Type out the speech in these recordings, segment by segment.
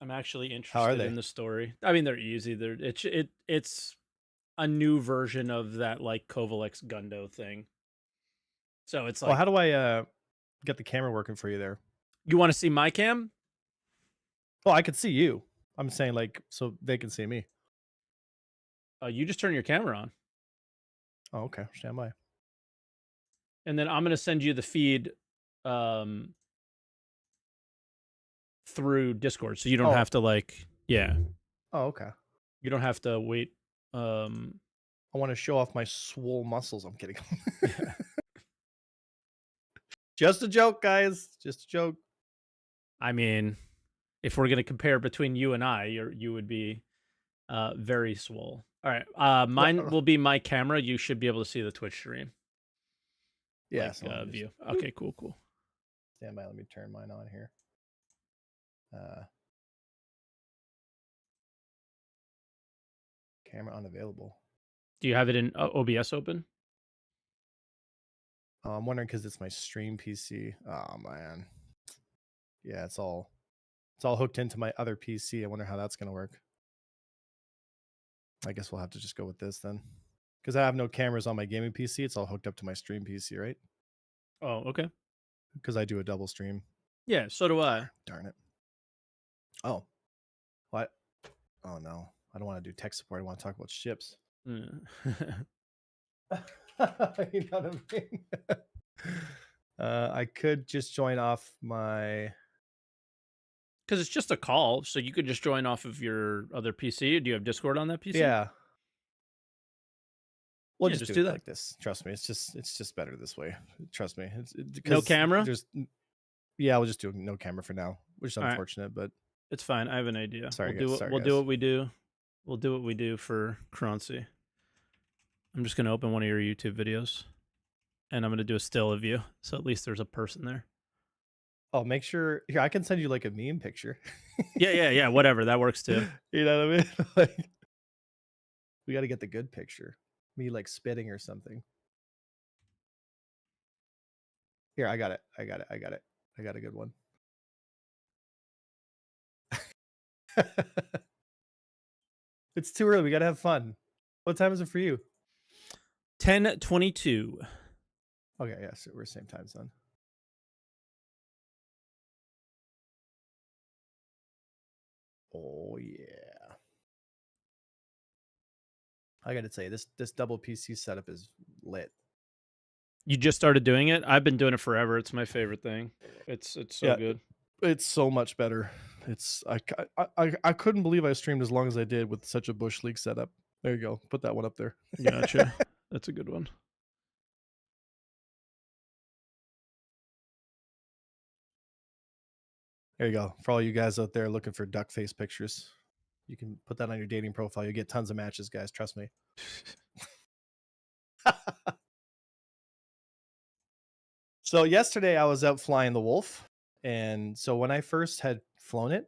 I'm actually How are interested they? in the story. I mean, they're easy. It's a new version of that like Kovalex Gundo thing. So it's Well, like how do I get the camera working for you there? you want to see my cam? Well, I could see you. I'm saying like so they can see me. You just turn your camera on, Oh, okay. Stand by. and then I'm gonna send you the feed um, through Discord, so you don't Oh, have to like yeah, oh, okay. you don't have to wait. I want to show off my swole muscles. I'm kidding. Yeah. Just a joke, guys. Just a joke. I mean, if we're gonna compare between you and I, you would be very swole. All right, mine No. will be my camera. You should be able to see the Twitch stream Yeah. like So let me just view. Okay, cool. stand by. Let me turn mine on here. Uh, Camera unavailable. Do you have it in OBS open? Oh, I'm wondering because it's my stream PC. Oh man. Yeah, it's all hooked into my other PC. I wonder how that's gonna work. I guess we'll have to just go with this then. Because I have no cameras on my gaming PC. It's all hooked up to my stream PC, right? Oh, okay. Because I do a double stream. Yeah, so do I. Darn it. Oh. What? Oh no. I don't want to do tech support. I want to talk about ships. Mm. You know what I mean? I could just join off my. Because it's just a call, so you could just join off of your other PC. Do you have Discord on that PC? Yeah. We'll Yeah, just just do do it that. like this. Trust me. It's just better this way. Trust me. No camera? Yeah, we'll just do no camera for now, which is All right. unfortunate, but It's fine. I have an idea. sorry, We'll guys. do what we do. We'll do what we do for Croncy. I'm just gonna open one of your YouTube videos, and I'm gonna do a still of you, so at least there's a person there. Oh, make sure here. I can send you like a meme picture. Yeah. Whatever, that works too. You know what I mean? Like, we got to get the good picture. Me like spitting or something. Here, I got it. I got a good one. It's too early. We got to have fun. What time is it for you? 10:22. Okay, yeah, so we're same time zone. Oh yeah. I got to say this double PC setup is lit. You just started doing it? I've been doing it forever. It's my favorite thing. It's so good. It's so much better. It's I couldn't believe I streamed as long as I did with such a Bush League setup. There you go. Put that one up there. Gotcha. That's a good one. There you go. For all you guys out there looking for duck face pictures, you can put that on your dating profile. You get tons of matches, guys. Trust me. So yesterday I was out flying the Wolf, and so when I first had flown it,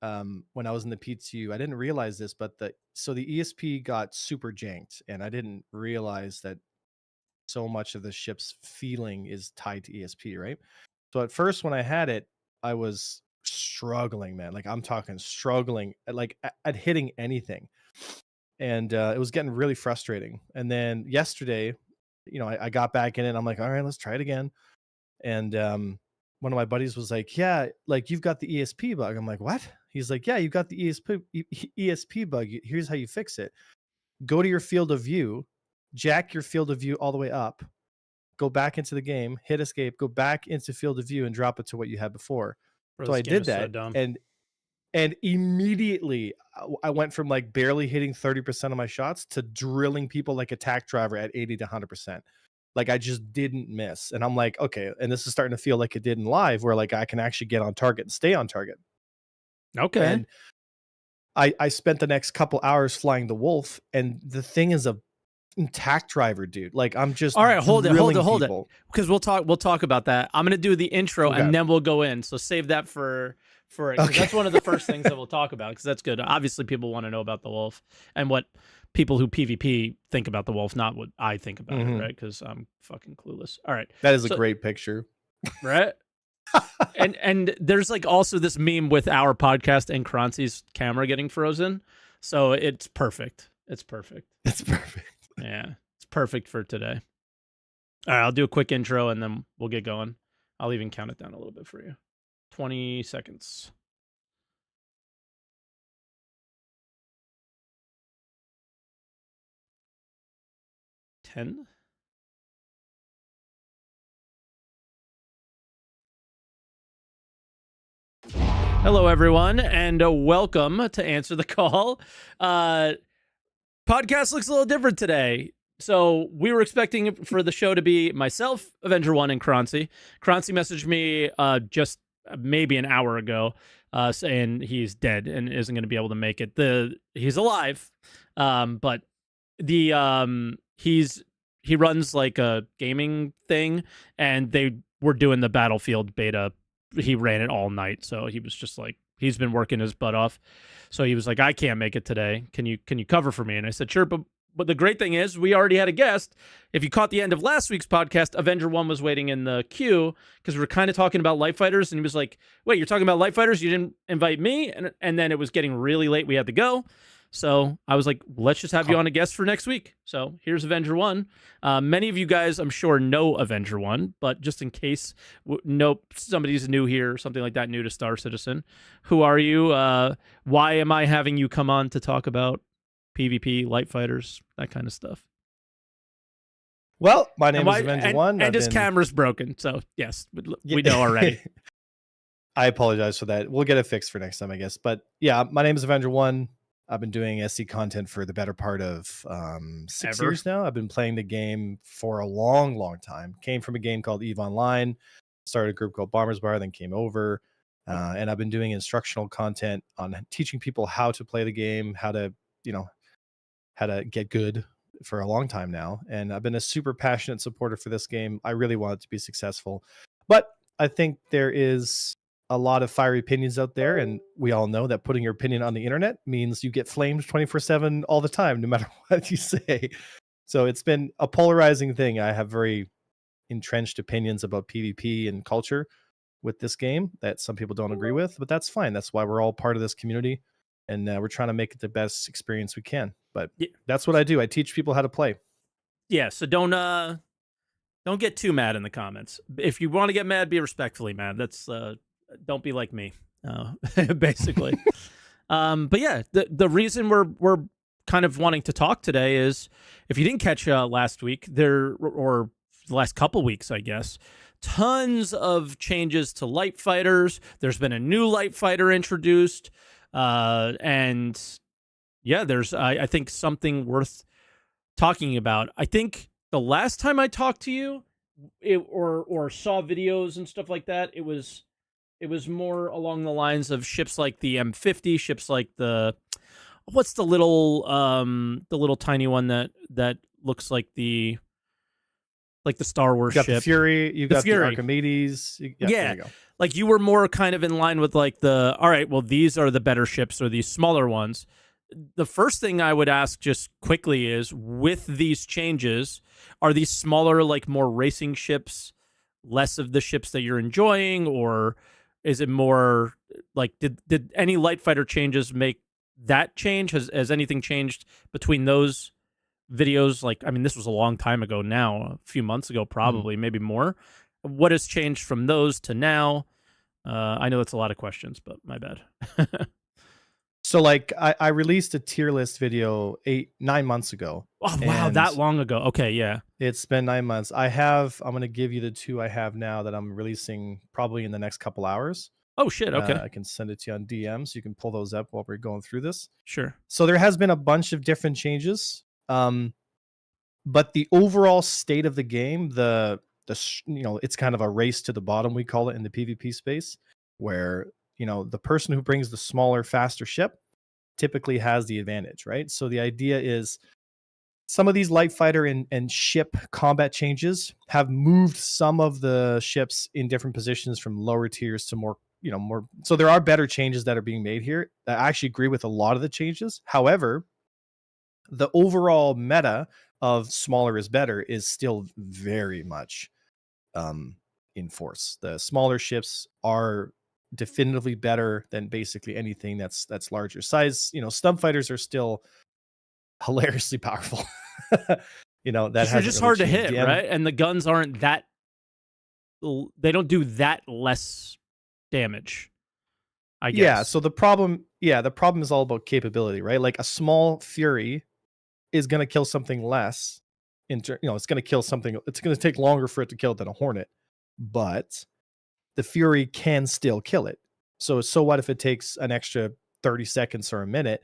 when I was in the PTU, I didn't realize this, but the ESP got super janked, and I didn't realize that so much of the ship's feeling is tied to ESP, right? So at first, when I had it, I was struggling, man. Like I'm talking struggling at hitting anything, and it was getting really frustrating. And then yesterday, I got back in it. I'm like, all right, let's try it again. And one of my buddies was like, yeah, like you've got the ESP bug. I'm like, what? He's like, yeah, you've got the ESP bug. Here's how you fix it. Go to your field of view, jack your field of view all the way up, go back into the game, hit escape, go back into field of view and drop it to what you had before. Bro, So this I game did is so that, dumb. and immediately I went from like barely hitting 30% of my shots to drilling people like a tack driver at 80 to 100%. Like I just didn't miss. And I'm like, okay. And this is starting to feel like it did in live where like I can actually get on target and stay on target. Okay. And I spent the next couple hours flying the Wolf, and the thing is a tack driver, dude. Like I'm just all right. Hold it. Because we'll talk about that. I'm gonna do the intro and then we'll go in. So save that for it. Okay. That's one of the first things that we'll talk about because that's good. Obviously, people want to know about the Wolf and what people who PvP think about the Wolf, not what I think about it, right? Because I'm fucking clueless. All right. That is a great picture. Right? And there's like also this meme with our podcast and Croncy's camera getting frozen. So it's perfect. It's perfect. It's perfect. Yeah. It's perfect for today. All right, I'll do a quick intro and then we'll get going. I'll even count it down a little bit for you. 20 seconds. Ten. Hello, everyone, and welcome to Answer the Call. Podcast looks a little different today. So we were expecting for the show to be myself, Avenger One, and Croncy. Croncy messaged me just maybe an hour ago, saying he's dead and isn't going to be able to make it. He's alive, but he runs like a gaming thing, and they were doing the Battlefield beta. He ran it all night, so he was just like, he's been working his butt off. So he was like, I can't make it today. Can you cover for me? And I said, sure. But the great thing is we already had a guest. If you caught the end of last week's podcast, Avenger One was waiting in the queue because we were kind of talking about Light Fighters, and he was like, wait, you're talking about Light Fighters? You didn't invite me? And then it was getting really late. We had to go. So I was like, let's just have you on a guest for next week. So here's Avenger One. Many of you guys, I'm sure, know Avenger One, but just in case somebody's new here or something like that, new to Star Citizen, who are you? Why am I having you come on to talk about PvP, Light Fighters, that kind of stuff? Well, my name is Avenger One. And his camera's broken. So yes, we know already. I apologize for that. We'll get it fixed for next time, I guess. But yeah, my name is Avenger One. I've been doing SC content for the better part of 6 years now. I've been playing the game for a long, long time. Came from a game called EVE Online, started a group called Bombers Bar, then came over. And I've been doing instructional content on teaching people how to play the game, how to get good for a long time now. And I've been a super passionate supporter for this game. I really want it to be successful. But I think there is a lot of fiery opinions out there, and we all know that putting your opinion on the internet means you get flamed 24/7 all the time, no matter what you say. So it's been a polarizing thing. I have very entrenched opinions about PvP and culture with this game that some people don't agree with, but that's fine. That's why we're all part of this community, and we're trying to make it the best experience we can. But that's what I do. I teach people how to play. Yeah, so don't get too mad in the comments. If you want to get mad, be respectfully mad. That's don't be like me, basically. But yeah, the reason we're kind of wanting to talk today is, if you didn't catch last week, or the last couple weeks, I guess, tons of changes to Light Fighters. There's been a new Light Fighter introduced, and yeah, there's I think something worth talking about. I think the last time I talked to you, or saw videos and stuff like that, it was more along the lines of ships like the M50, ships like what's the little tiny one that looks like the Star Wars ship. The Fury, you got the Archimedes. Yeah. There you go. Like, you were more kind of in line with like all right, well, these are the better ships or these smaller ones. The first thing I would ask just quickly is, with these changes, are these smaller, like more racing ships, less of the ships that you're enjoying, or is it more like, did any Light Fighter changes make that change? Has anything changed between those videos? Like, I mean, this was a long time ago now, a few months ago, probably, maybe more. What has changed from those to now? I know that's a lot of questions, but my bad. So like I released a tier list video 9 months ago. Oh, wow, that long ago. Okay, yeah. It's been 9 months. I'm going to give you the two I have now that I'm releasing probably in the next couple hours. Oh, shit, okay. I can send it to you on DM so you can pull those up while we're going through this. Sure. So there has been a bunch of different changes. But the overall state of the game, it's kind of a race to the bottom, we call it in the PvP space, where the person who brings the smaller, faster ship typically has the advantage, right? So the idea is, some of these Light Fighter and ship combat changes have moved some of the ships in different positions from lower tiers to more. So there are better changes that are being made here. I actually agree with a lot of the changes. However, the overall meta of smaller is better is still very much in force. The smaller ships are definitively better than basically anything that's larger size. Stub fighters are still hilariously powerful. That They're hasn't just really hard to changed. hit, right? And the guns aren't that. They don't do that less damage, I guess. Yeah. So the problem is all about capability, right? Like a small Fury is going to kill something less. It's going to kill something. It's going to take longer for it to kill than a Hornet, but the Fury can still kill it. So what if it takes an extra 30 seconds or a minute?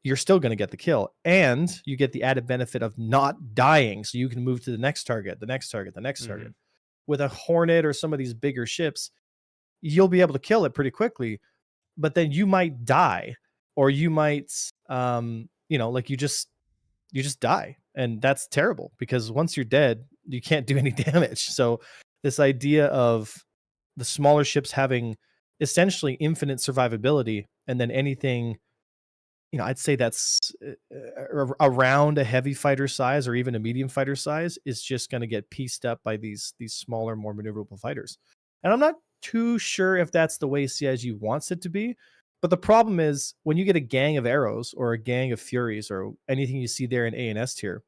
You're still going to get the kill, and you get the added benefit of not dying, so you can move to the next target, the next target, the next target. With a Hornet or some of these bigger ships, you'll be able to kill it pretty quickly, but then you might die, or you might like you just die, and that's terrible, because once you're dead, you can't do any damage. So this idea of the smaller ships having essentially infinite survivability, and then anything, I'd say that's around a heavy fighter size or even a medium fighter size, is just going to get pieced up by these smaller, more maneuverable fighters. And I'm not too sure if that's the way CIG wants it to be. But the problem is, when you get a gang of arrows or a gang of Furies or anything you see there in A and S tier,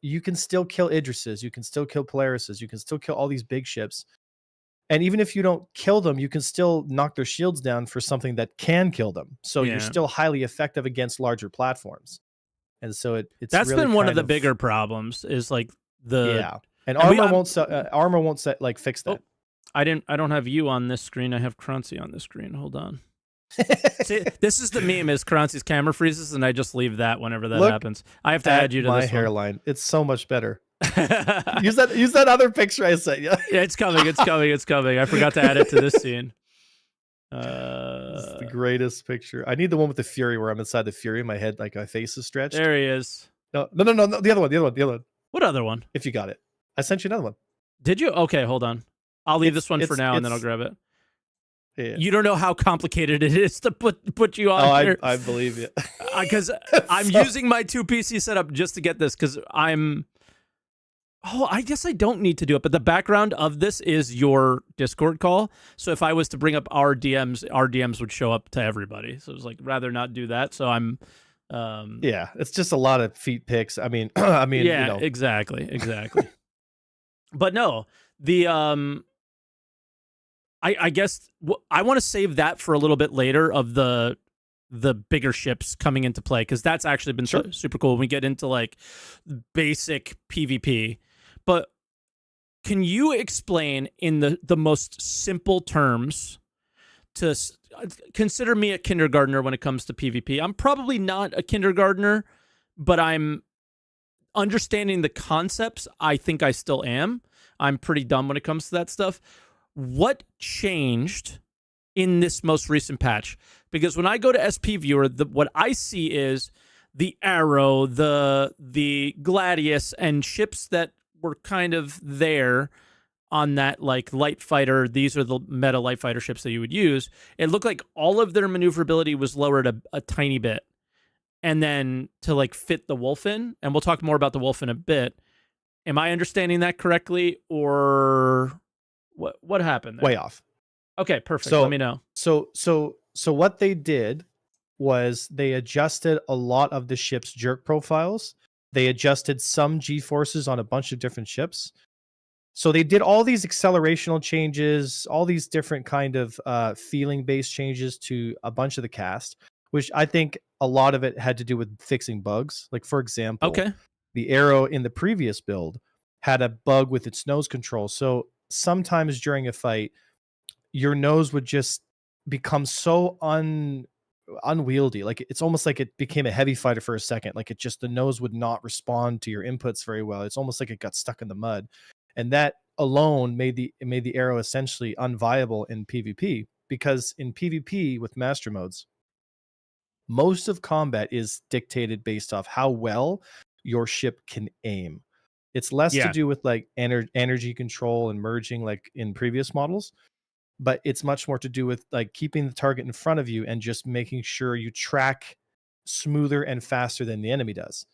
you can still kill Idrises, you can still kill Polarises, you can still kill all these big ships. And even if you don't kill them, you can still knock their shields down for something that can kill them. So you're still highly effective against larger platforms. And so it's that's really been one of the bigger problems, is like and armor won't fix that. I don't have you on this screen. I have Croncy on this screen. Hold on. See, this is the meme: is Croncy's camera freezes, and I just leave that whenever that happens. I have to add you to my this hairline. One. It's so much better. use that other picture I sent you. Yeah, it's coming. I forgot to add it to this scene. It's the greatest picture. I need the one with the Fury where I'm inside the Fury. My head, like my face is stretched. There he is. No. The other one. What other one? If you got it, I sent you another one. Did you? Okay, hold on. I'll leave this one for now, and then I'll grab it. Yeah. You don't know how complicated it is to put you on here. I believe you. Because I'm using my 2 PC setup just to get this, because I guess I don't need to do it, but the background of this is your Discord call. So if I was to bring up our DMs would show up to everybody. So it was like, rather not do that. So I'm it's just a lot of feet pics. I mean, yeah, exactly. But no, I guess I want to save that for a little bit later, of the bigger ships coming into play, because that's actually been super cool when we get into like basic PvP. But can you explain in the most simple terms, to consider me a kindergartner when it comes to PvP? I'm probably not a kindergartner, but I'm understanding the concepts. I think I still am. I'm pretty dumb when it comes to that stuff. What changed in this most recent patch? Because when I go to SP Viewer, what I see is the Arrow, the Gladius, and ships that were kind of there on that like light fighter. These are the meta light fighter ships that you would use. It looked like all of their maneuverability was lowered a tiny bit. And then to like fit the Wolf in, and we'll talk more about the Wolf in a bit. Am I understanding that correctly, or what happened there? Way off. Okay, perfect. Let me know. So what they did was they adjusted a lot of the ship's jerk profiles. They adjusted some G-forces on a bunch of different ships. So they did all these accelerational changes, all these different kind of feeling-based changes to a bunch of the cast, which I think a lot of it had to do with fixing bugs. Like, for example, the Arrow in the previous build had a bug with its nose control. So sometimes during a fight, your nose would just become so unwieldy. Like, it's almost like it became a heavy fighter for a second. Like, the nose would not respond to your inputs very well. It's almost like it got stuck in the mud. And that alone made the Arrow essentially unviable in PvP, because in PvP with master modes, most of combat is dictated based off how well your ship can aim. It's less to do with like energy control and merging like in previous models, but it's much more to do with like keeping the target in front of you and just making sure you track smoother and faster than the enemy does.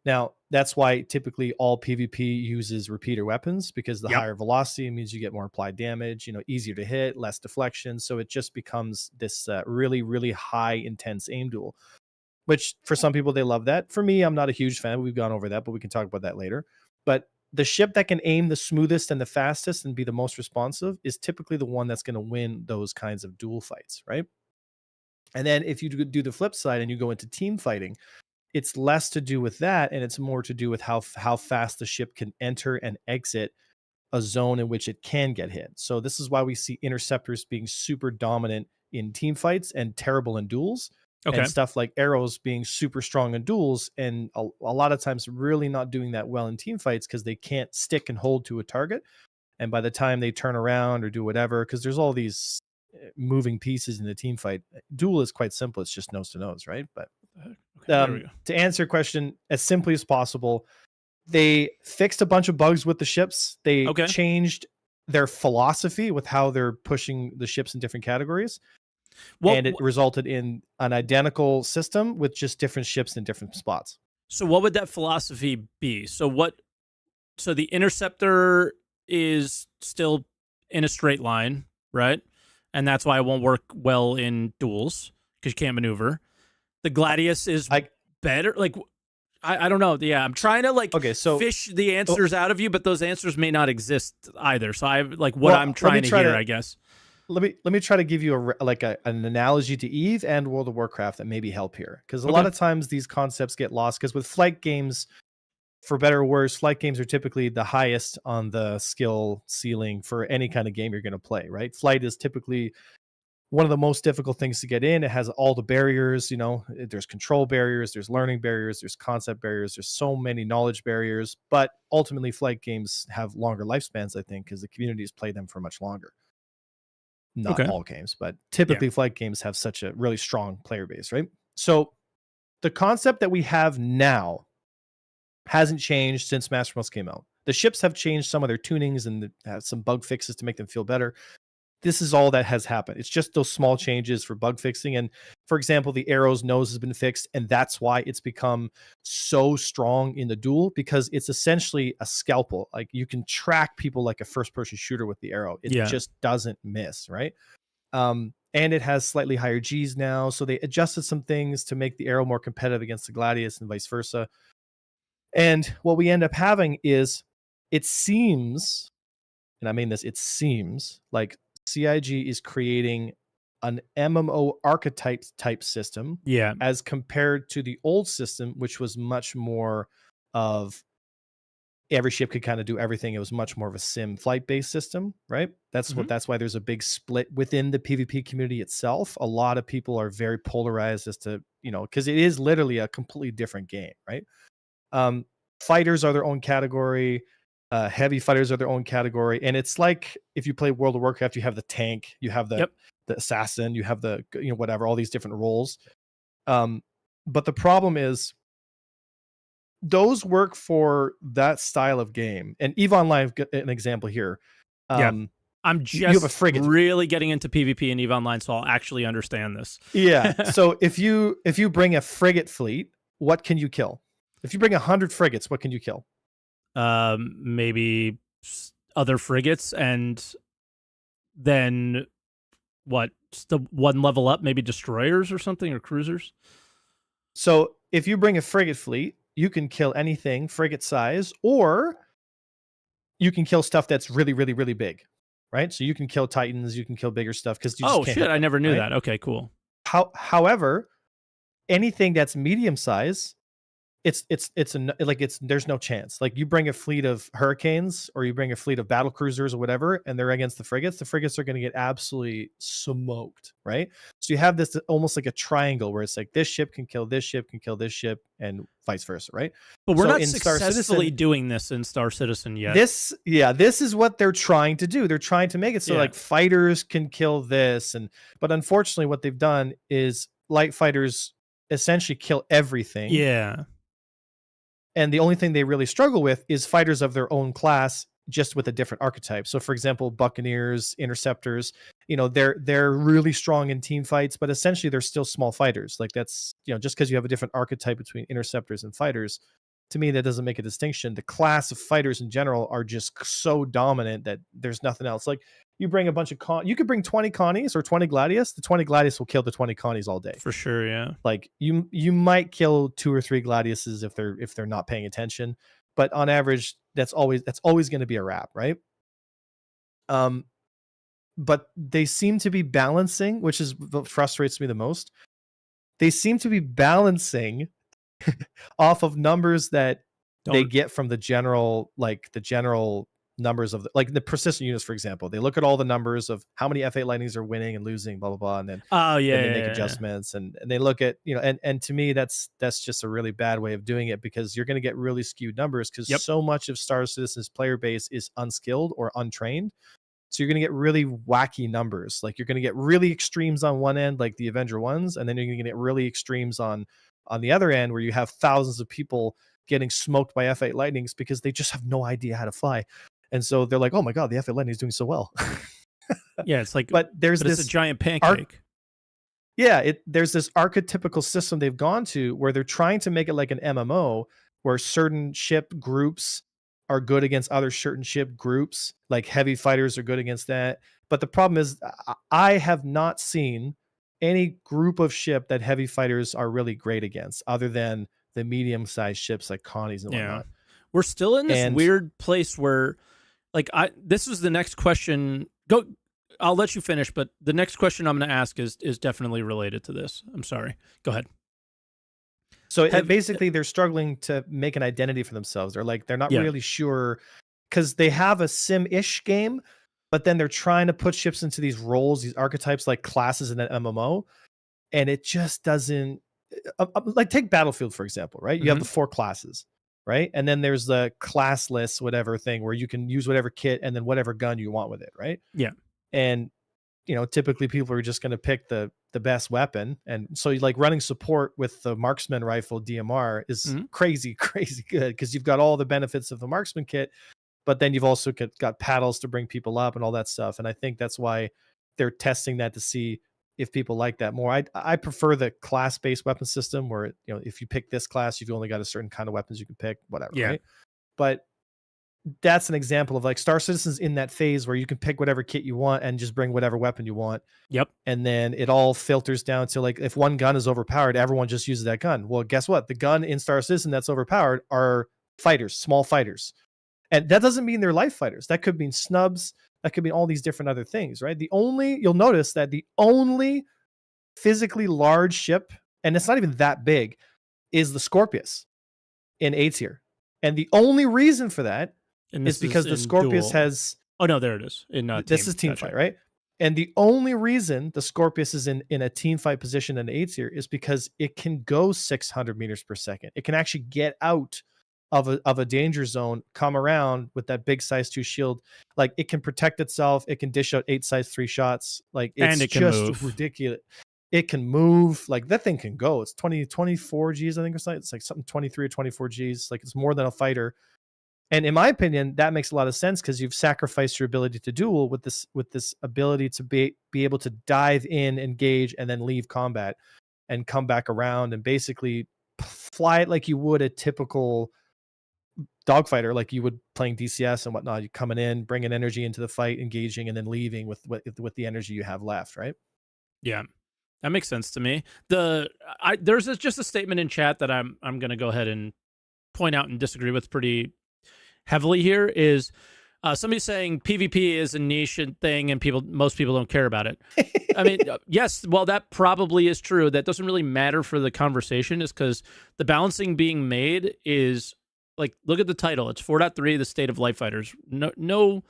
Now, that's why typically all PvP uses repeater weapons, because the higher velocity means you get more applied damage, easier to hit, less deflection. So it just becomes this really, really high intense aim duel, which for some people, they love that. For me, I'm not a huge fan. We've gone over that, but we can talk about that later. But the ship that can aim the smoothest and the fastest and be the most responsive is typically the one that's going to win those kinds of duel fights, right? And then if you do the flip side and you go into team fighting, it's less to do with that, and it's more to do with how fast the ship can enter and exit a zone in which it can get hit. So this is why we see interceptors being super dominant in team fights and terrible in duels, and stuff like arrows being super strong in duels, and a lot of times really not doing that well in team fights because they can't stick and hold to a target. And by the time they turn around or do whatever, because there's all these moving pieces in the team fight, duel is quite simple. It's just nose to nose, right? But to answer your question as simply as possible, they fixed a bunch of bugs with the ships. They changed their philosophy with how they're pushing the ships in different categories. And it resulted in an identical system with just different ships in different spots. So what would that philosophy be? So the interceptor is still in a straight line, right? And that's why it won't work well in duels because you can't maneuver. The Gladius is better. Like, I don't know. Yeah, I'm trying to fish the answers out of you, but those answers may not exist either. So I'm trying to hear, I guess. Let me try to give you an analogy to Eve and World of Warcraft that maybe help here, because a lot of times these concepts get lost. Because with flight games, for better or worse, flight games are typically the highest on the skill ceiling for any kind of game you're going to play. Right? Flight is typically one of the most difficult things to get in. It has all the barriers. There's control barriers, there's learning barriers, there's concept barriers, there's so many knowledge barriers. But ultimately, flight games have longer lifespans, I think, because the communities play them for much longer. Not all games, but typically flight games have such a really strong player base, right? So the concept that we have now hasn't changed since Master Race came out. The ships have changed some of their tunings and have some bug fixes to make them feel better. This is all that has happened. It's just those small changes for bug fixing. And for example, the arrow's nose has been fixed, and that's why it's become so strong in the duel, because it's essentially a scalpel. Like, you can track people like a first-person shooter with the arrow. It just doesn't miss, right? And it has slightly higher Gs now, so they adjusted some things to make the arrow more competitive against the Gladius and vice versa. And what we end up having is, it seems, and I mean this, it seems like CIG is creating an MMO archetype type system, as compared to the old system, which was much more of every ship could kind of do everything. It was much more of a sim flight based system, right? That's why there's a big split within the PvP community itself. A lot of people are very polarized as to, because it is literally a completely different game, right? Fighters are their own category. Heavy fighters are their own category, and it's like if you play World of Warcraft, you have the tank, you have the assassin, you have the whatever, all these different roles. But the problem is, those work for that style of game. And EVE Online, an example here. I'm just you have a frigate. Really getting into PvP and EVE Online, so I'll actually understand this. So if you bring a frigate fleet, what can you kill? If you bring 100 frigates, what can you kill? Maybe other frigates, and then what? The one level up, maybe destroyers or something, or cruisers. So if you bring a frigate fleet, you can kill anything frigate size, or you can kill stuff that's really, really, really big, right? So you can kill Titans, you can kill bigger stuff because you just can't hit I never knew that. Okay, cool. However, anything that's medium size, there's no chance. Like, you bring a fleet of Hurricanes or you bring a fleet of battle cruisers or whatever, and they're against the frigates are going to get absolutely smoked, right? So you have this almost like a triangle where it's like this ship can kill this ship, can kill this ship, and vice versa, right? But we're not successfully doing this in Star Citizen yet. This is what they're trying to do. They're trying to make it so like fighters can kill this, but unfortunately what they've done is light fighters essentially kill everything. And the only thing they really struggle with is fighters of their own class, just with a different archetype. So for example, Buccaneers, Interceptors, they're really strong in team fights, but essentially they're still small fighters. Like, that's, just because you have a different archetype between Interceptors and fighters to me, that doesn't make a distinction. The class of fighters in general are just so dominant that there's nothing else. Like, you bring a bunch of you could bring 20 Connies or 20 Gladius. The 20 Gladius will kill the 20 Connies all day. For sure, yeah. Like, you might kill 2 or 3 Gladiuses if they're not paying attention, but on average, that's always going to be a wrap, right? But they seem to be balancing, which is what frustrates me the most. They seem to be balancing off of numbers that they get from the general numbers of the persistent units, for example. They look at all the numbers of how many F8 Lightnings are winning and losing, blah blah blah, and then they make adjustments, and they look at, and to me, that's just a really bad way of doing it, because you're going to get really skewed numbers, because so much of Star Citizen's player base is unskilled or untrained. So you're going to get really wacky numbers. Like, you're going to get really extremes on one end, like the Avenger ones, and then you're going to get really extremes on the other end, where you have thousands of people getting smoked by F8 Lightnings because they just have no idea how to fly. And so they're like, oh my God, the F8 Lightning is doing so well. Yeah, it's like, but it's a giant pancake. There's this archetypical system they've gone to where they're trying to make it like an MMO, where certain ship groups are good against other certain ship groups, like heavy fighters are good against that. But the problem is, I have not seen any group of ship that heavy fighters are really great against, other than the medium-sized ships like Connies and whatnot. We're still in this weird place where, like, this is the next question. I'll let you finish, but the next question I'm going to ask is definitely related to this. I'm sorry. Go ahead. So basically, they're struggling to make an identity for themselves. They're not really sure, because they have a sim-ish game, but then they're trying to put ships into these roles, these archetypes, like classes in an MMO, and it just doesn't. Like, take Battlefield, for example, right? You have the 4 classes, right? And then there's the classless whatever thing where you can use whatever kit and then whatever gun you want with it, right? Yeah. And typically people are just going to pick the best weapon, and so like running support with the marksman rifle DMR is crazy good, because you've got all the benefits of the marksman kit, but then you've also got paddles to bring people up and all that stuff. And I think that's why they're testing that, to see if people like that more. I prefer the class-based weapon system, where if you pick this class, you've only got a certain kind of weapons you can pick, whatever, right? But that's an example of, like, Star Citizen's in that phase where you can pick whatever kit you want and just bring whatever weapon you want. Yep. And then it all filters down to, like, if one gun is overpowered, everyone just uses that gun. Well, guess what? The gun in Star Citizen that's overpowered are fighters, small fighters. And that doesn't mean they're life fighters. That could mean snubs. That could mean all these different other things, right? You'll notice that the only physically large ship, and it's not even that big, is the Scorpius in A tier. And the only reason for that is because the Scorpius has... Oh, no, there it is. This is team fight, right? And the only reason the Scorpius is in a team fight position in A tier is because it can go 600 meters per second. It can actually get out of a danger zone, come around with that big size 2 shield. Like, it can protect itself. It can dish out 8 size 3 shots. Like, it's just ridiculous. It can move. Like, that thing can go. It's 24 Gs, I think, or something. It's like something 23 or 24 Gs. Like, it's more than a fighter. And in my opinion, that makes a lot of sense, because you've sacrificed your ability to duel with this ability to be able to dive in, engage, and then leave combat and come back around and basically fly it like you would a typical dogfighter, like you would playing DCS and whatnot. You coming in, bringing energy into the fight, engaging, and then leaving with the energy you have left, right? Yeah, that makes sense to me. There's just a statement in chat that I'm going to go ahead and point out and disagree with pretty heavily here. Is somebody saying PvP is a niche thing and most people don't care about it. I mean, yes, well, that probably is true. That doesn't really matter for the conversation, is because the balancing being made is, like, look at the title. It's 4.3, the state of life fighters. No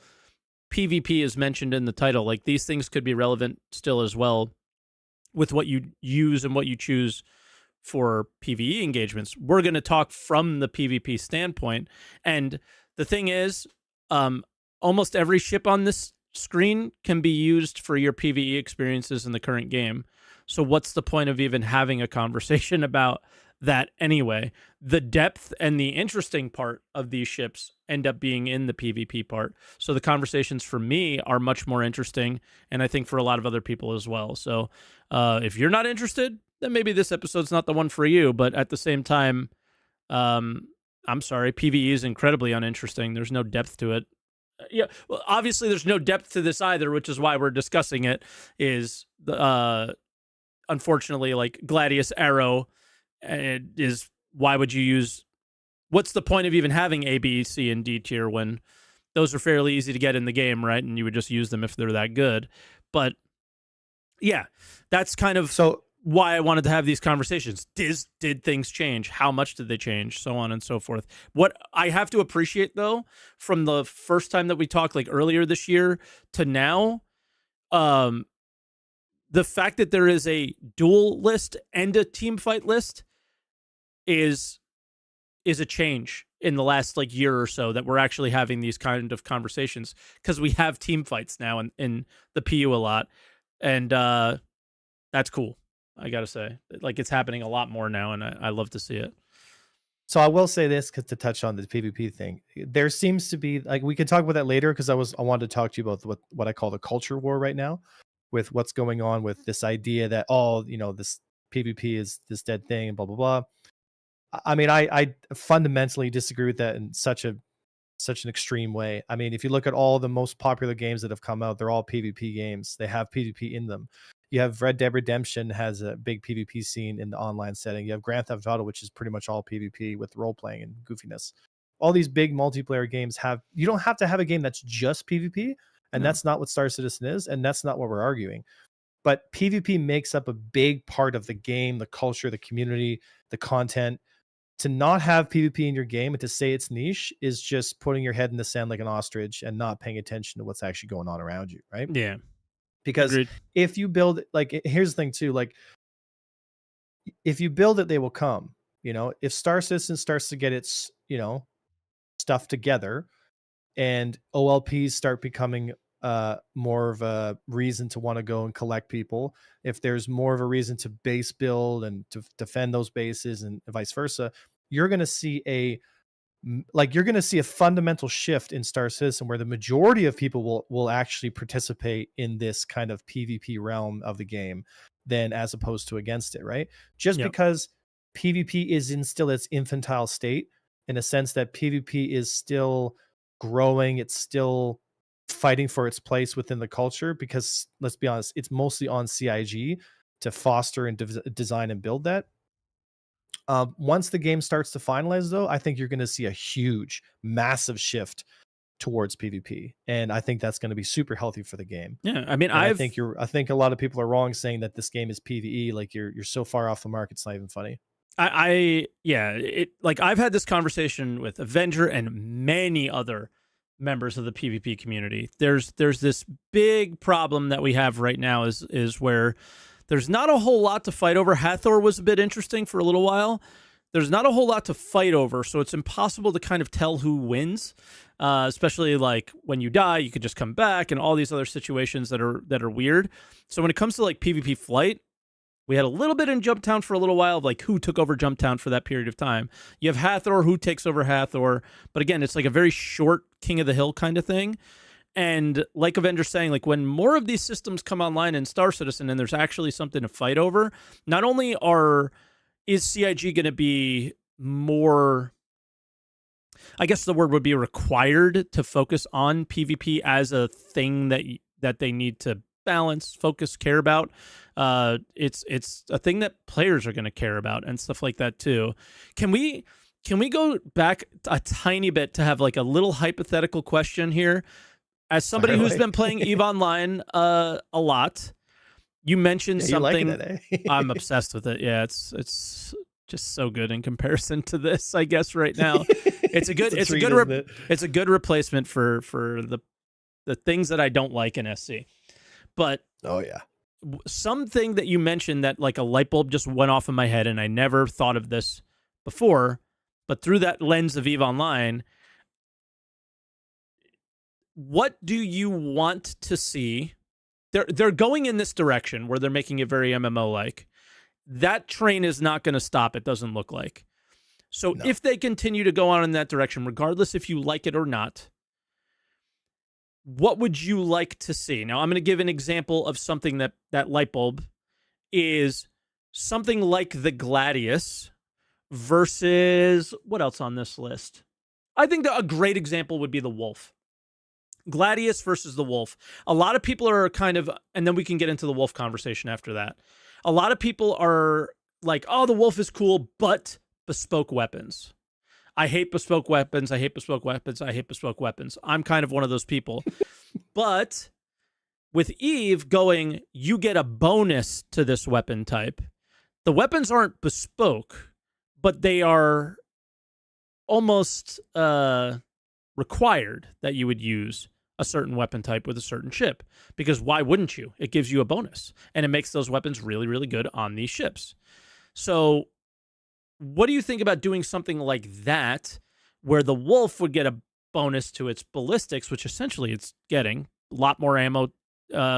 PvP is mentioned in the title. Like, these things could be relevant still as well with what you use and what you choose for PvE engagements. We're going to talk from the PvP standpoint. And the thing is, almost every ship on this screen can be used for your PvE experiences in the current game. So what's the point of even having a conversation about that anyway? The depth and the interesting part of these ships end up being in the PvP part. So the conversations for me are much more interesting, and I think for a lot of other people as well. So if you're not interested, then maybe this episode's not the one for you. But at the same time, I'm sorry, PvE is incredibly uninteresting. There's no depth to it. Yeah, well, obviously there's no depth to this either, which is why we're discussing it. Is unfortunately, like Gladius Arrow is, why would you use? What's the point of even having A, B, C, and D tier when those are fairly easy to get in the game, right? And you would just use them if they're that good. But yeah, that's kind of why I wanted to have these conversations. Did things change? How much did they change? So on and so forth. What I have to appreciate, though, from the first time that we talked, like earlier this year to now, the fact that there is a duel list and a team fight list is a change in the last like year or so, that we're actually having these kind of conversations, because we have team fights now in the PU a lot. And that's cool. I gotta say, like, it's happening a lot more now, and I love to see it. So I will say this, because to touch on the PvP thing, there seems to be, like, we can talk about that later, because I wanted to talk to you about what I call the culture war right now, with what's going on with this idea that this PvP is this dead thing and blah blah blah. I mean, I fundamentally disagree with that in such an extreme way. I mean, if you look at all the most popular games that have come out, they're all PvP games. They have PvP in them. You have Red Dead Redemption has a big PvP scene in the online setting. You have Grand Theft Auto, which is pretty much all PvP with role playing and goofiness. All these big multiplayer games you don't have to have a game that's just PvP, and that's not what Star Citizen is, and that's not what we're arguing. But PvP makes up a big part of the game, the culture, the community, the content. To not have PvP in your game and to say it's niche is just putting your head in the sand like an ostrich and not paying attention to what's actually going on around you, right? Yeah. Because Agreed. if you build, like, here's the thing too, like, if you build it, they will come. If Star Citizen starts to get its, stuff together, and OLPs start becoming more of a reason to want to go and collect people, if there's more of a reason to base build and to defend those bases and vice versa, you're going to see a fundamental shift in Star Citizen, where the majority of people will actually participate in this kind of PvP realm of the game, than as opposed to against it, right? Just because PvP is in still its infantile state, in a sense that PvP is still growing, it's still fighting for its place within the culture, because let's be honest, it's mostly on CIG to foster and design and build that. Once the game starts to finalize, though, I think you're going to see a huge, massive shift towards PvP, and I think that's going to be super healthy for the game. Yeah, I mean, I think a lot of people are wrong saying that this game is PvE. Like, you're so far off the mark, it's not even funny. I've had this conversation with Avenger and many other members of the PvP community. There's this big problem that we have right now is where there's not a whole lot to fight over. Hathor was a bit interesting for a little while. There's not a whole lot to fight over, so it's impossible to kind of tell who wins. Especially like when you die, you could just come back, and all these other situations that are weird. So when it comes to like PvP flight, we had a little bit in Jumptown for a little while of like who took over Jumptown for that period of time. You have Hathor, who takes over Hathor, but again, it's like a very short King of the Hill kind of thing. And like Avenger's saying, like when more of these systems come online in Star Citizen and there's actually something to fight over, not only is CIG going to be more, I guess the word would be required to focus on PvP as a thing that they need to balance, focus, care about. It's a thing that players are going to care about and stuff like that too. Can we go back a tiny bit to have like a little hypothetical question here? As somebody who's been playing EVE Online a lot, you mentioned something. You like it, I'm obsessed with it. Yeah, it's just so good in comparison to this, I guess, right now. It's a good replacement for the things that I don't like in SC. But oh yeah, something that you mentioned that like a light bulb just went off in my head, and I never thought of this before, but through that lens of EVE Online, what do you want to see? They're going in this direction where they're making it very MMO-like. That train is not going to stop, it doesn't look like. So if they continue to go on in that direction, regardless if you like it or not, what would you like to see? Now, I'm going to give an example of something that light bulb is something like the Gladius versus what else on this list? I think that a great example would be the Wolf. Gladius versus the Wolf. A lot of people are kind of, and then we can get into the Wolf conversation after that. A lot of people are like, oh, the Wolf is cool, but bespoke weapons. I hate bespoke weapons. I hate bespoke weapons. I hate bespoke weapons. I'm kind of one of those people. But with Eve going, you get a bonus to this weapon type. The weapons aren't bespoke, but they are almost required that you would use a certain weapon type with a certain ship, because why wouldn't you? It gives you a bonus, and it makes those weapons really, really good on these ships. So what do you think about doing something like that, where the Wolf would get a bonus to its ballistics, which essentially it's getting a lot more ammo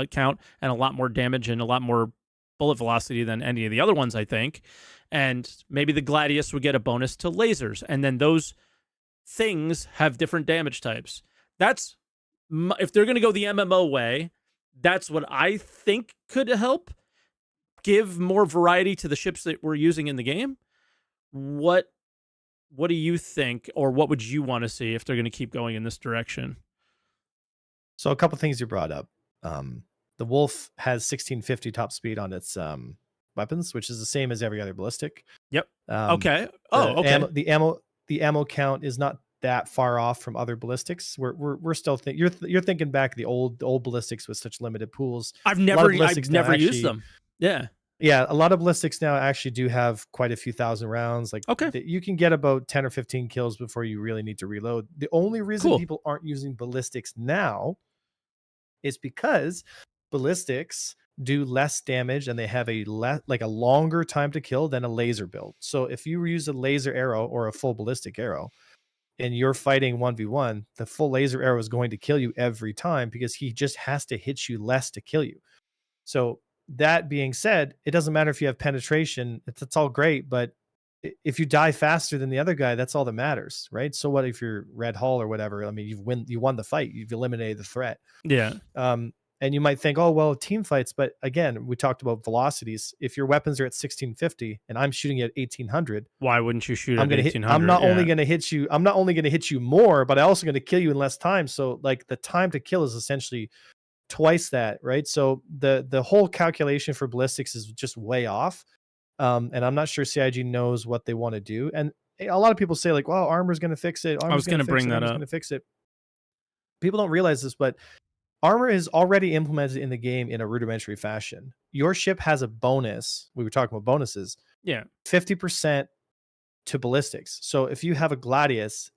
count and a lot more damage and a lot more bullet velocity than any of the other ones, I think. And maybe the Gladius would get a bonus to lasers, and then those things have different damage types. That's, if they're going to go the MMO way, that's what I think could help give more variety to the ships that we're using in the game. What do you think, or what would you want to see if they're going to keep going in this direction? So a couple things you brought up. The Wolf has 1650 top speed on its weapons, which is the same as every other ballistic. Yep. Okay. Okay. The ammo count is not that far off from other ballistics. We're still you're thinking back the old ballistics with such limited pools. I've never used them. Yeah. Yeah, a lot of ballistics now actually do have quite a few thousand rounds. Like, okay, you can get about 10 or 15 kills before you really need to reload. The only reason people aren't using ballistics now is because ballistics do less damage and they have a longer time to kill than a laser build. So if you use a laser arrow or a full ballistic arrow and you're fighting 1v1, the full laser arrow is going to kill you every time because he just has to hit you less to kill you. So that being said, it doesn't matter if you have penetration, it's all great, but if you die faster than the other guy, that's all that matters, right? So what if you're Red Hull or whatever? I mean, you won the fight, you've eliminated the threat. Yeah. And you might think, oh, well, team fights. But again, we talked about velocities. If your weapons are at 1650 and I'm shooting at 1800, why wouldn't you shoot at 1800? I'm not only going to hit you. I'm not only going to hit you more, but I'm also going to kill you in less time. So like the time to kill is essentially twice that, right? So the whole calculation for ballistics is just way off. And I'm not sure CIG knows what they want to do. And a lot of people say like, well, armor's going to fix it. I was going to bring that up. Going to fix it. People don't realize this, but armor is already implemented in the game in a rudimentary fashion. Your ship has a bonus. We were talking about bonuses. Yeah. 50% to ballistics. So if you have a Gladius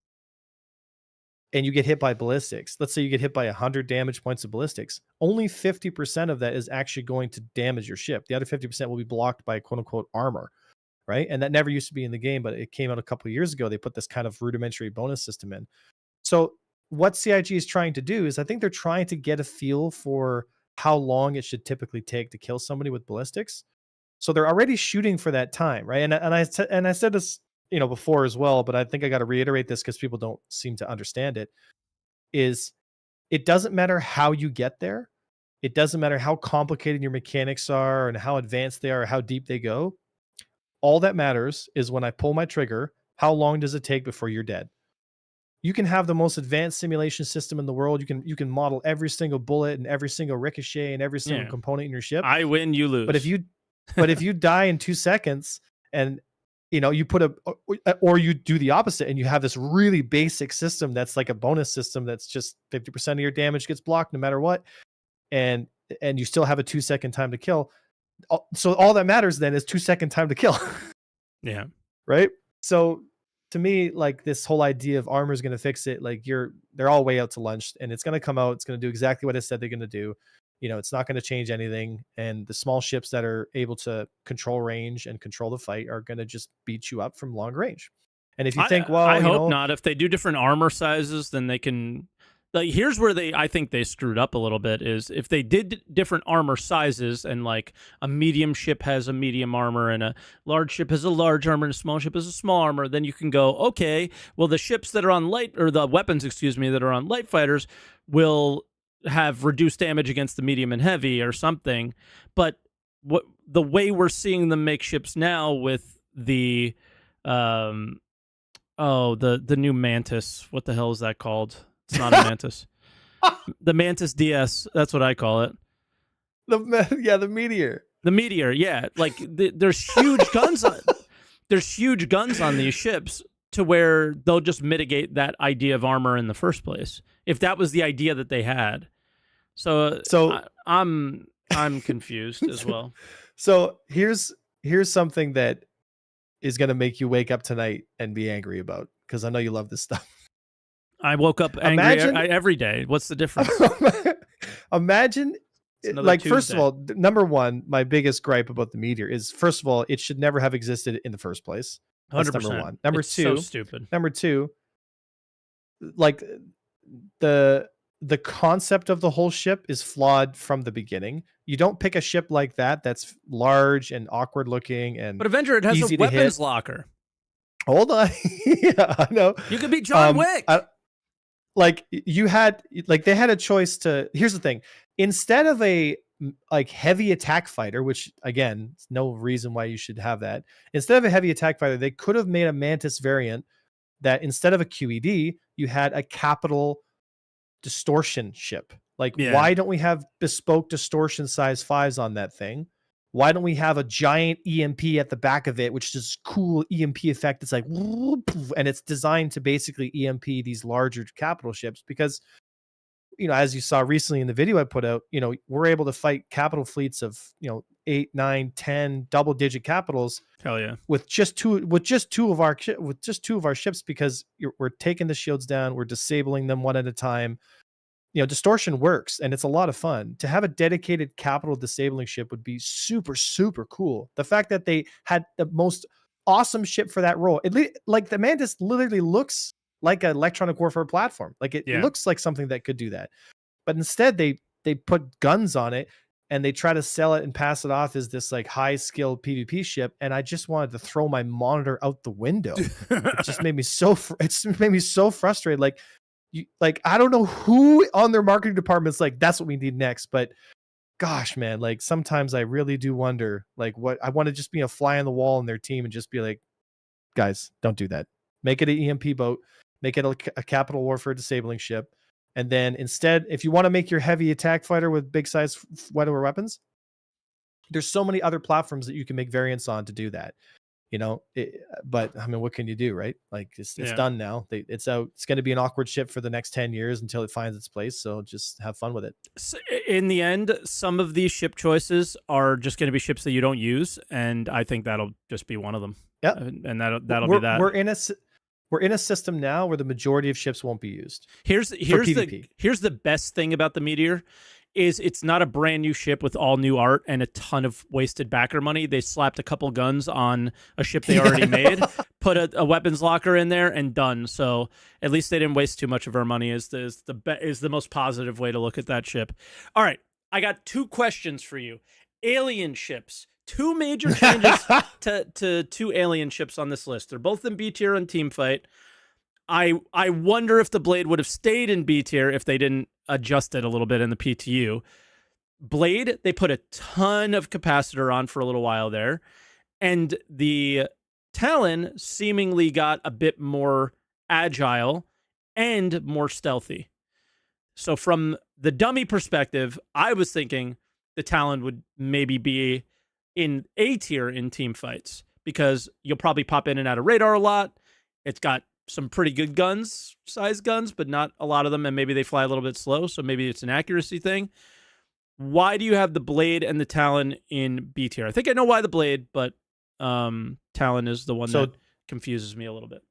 and you get hit by ballistics, let's say you get hit by 100 damage points of ballistics, only 50% of that is actually going to damage your ship. The other 50% will be blocked by quote unquote armor, right? And that never used to be in the game, but it came out a couple of years ago. They put this kind of rudimentary bonus system in. So what CIG is trying to do is I think they're trying to get a feel for how long it should typically take to kill somebody with ballistics. So they're already shooting for that time, right? And I said this, before as well, but I think I got to reiterate this because people don't seem to understand it. Is it doesn't matter how you get there. It doesn't matter how complicated your mechanics are and how advanced they are or how deep they go. All that matters is when I pull my trigger, how long does it take before you're dead? You can have the most advanced simulation system in the world. You can model every single bullet and every single ricochet and every single component in your ship. I win, you lose. But if you die in 2 seconds and you put or you do the opposite and you have this really basic system that's like a bonus system that's just 50% of your damage gets blocked no matter what, and you still have a 2-second time to kill. So all that matters then is 2-second time to kill. Yeah. Right. So to me, like this whole idea of armor is going to fix it. Like they're all way out to lunch and it's going to come out. It's going to do exactly what it said they're going to do. It's not going to change anything. And the small ships that are able to control range and control the fight are going to just beat you up from long range. And if you think, well, I hope not. If they do different armor sizes, then they can. Like, here's where I think they screwed up a little bit is if they did different armor sizes and like a medium ship has a medium armor and a large ship has a large armor and a small ship has a small armor, then you can go, okay, well, the ships that are on the weapons, that are on light fighters will have reduced damage against the medium and heavy or something. But the way we're seeing them make ships now with the Um, oh, the new Mantis. What the hell is that called? It's not a Mantis. The Mantis DS. That's what I call it. The Meteor. The Meteor. Yeah, like there's huge guns on. There's huge guns on these ships to where they'll just mitigate that idea of armor in the first place. If that was the idea that they had. So I'm confused as well. So here's something that is going to make you wake up tonight and be angry about, because I know you love this stuff. I woke up angry every day. What's the difference? Imagine, like, first of all, number one, my biggest gripe about the Meteor is, first of all, it should never have existed in the first place. That's 100%. Number one. Number it's two, so stupid. Number two, like the concept of the whole ship is flawed from the beginning. You don't pick a ship like that that's large and awkward looking and but Avenger, it has a weapons locker. Hold on. Yeah, I know. You could be John Wick. They had a choice to. Here's the thing: instead of a heavy attack fighter, which again, no reason why you should have that. Instead of a heavy attack fighter, they could have made a Mantis variant that instead of a QED, you had a capital distortion ship. Why don't we have bespoke distortion size 5s on that thing? Why don't we have a giant EMP at the back of it, which is cool EMP effect? It's like, and it's designed to basically EMP these larger capital ships because, as you saw recently in the video I put out, we're able to fight capital fleets of, 8, 9, 10 double-digit capitals. Hell yeah! With just two of our ships, because we're taking the shields down, we're disabling them one at a time. Distortion works and it's a lot of fun. To have a dedicated capital disabling ship would be super, super cool. The fact that they had the most awesome ship for that role, like the Mantis literally looks like an electronic warfare platform. It looks like something that could do that. But instead they put guns on it and they try to sell it and pass it off as this high skilled PvP ship. And I just wanted to throw my monitor out the window. It just made me so frustrated. I don't know who on their marketing department's that's what we need next, but gosh, man, sometimes I really do wonder, what I want to just be a fly on the wall in their team and just be like, guys, don't do that. Make it an EMP boat, make it a capital warfare disabling ship. And then instead, if you want to make your heavy attack fighter with big size weapons, there's so many other platforms that you can make variants on to do that. But I mean, what can you do, right? It's done now. It's out. It's going to be an awkward ship for the next 10 years until it finds its place. So just have fun with it. So in the end, some of these ship choices are just going to be ships that you don't use, and I think that'll just be one of them. Yeah, and that'll be that. We're in a system now where the majority of ships won't be used. Here's the best thing about the Meteor. Is it's not a brand new ship with all new art and a ton of wasted backer money. They slapped a couple guns on a ship they already made, put a weapons locker in there, and done. So at least they didn't waste too much of our money. Is the most positive way to look at that ship. All right, I got 2 questions for you. Alien ships. 2 major changes to 2 alien ships on this list. They're both in B tier and team fight. I wonder if the Blade would have stayed in B tier if they didn't adjust it a little bit in the PTU. Blade, they put a ton of capacitor on for a little while there. And the Talon seemingly got a bit more agile and more stealthy. So from the dummy perspective, I was thinking the Talon would maybe be in A tier in team fights because you'll probably pop in and out of radar a lot. It's got some pretty good size guns, but not a lot of them, and maybe they fly a little bit slow, so maybe it's an accuracy thing. Why do you have the Blade and the Talon in B tier? I think I know why the Blade, but Talon is the one that confuses me a little bit.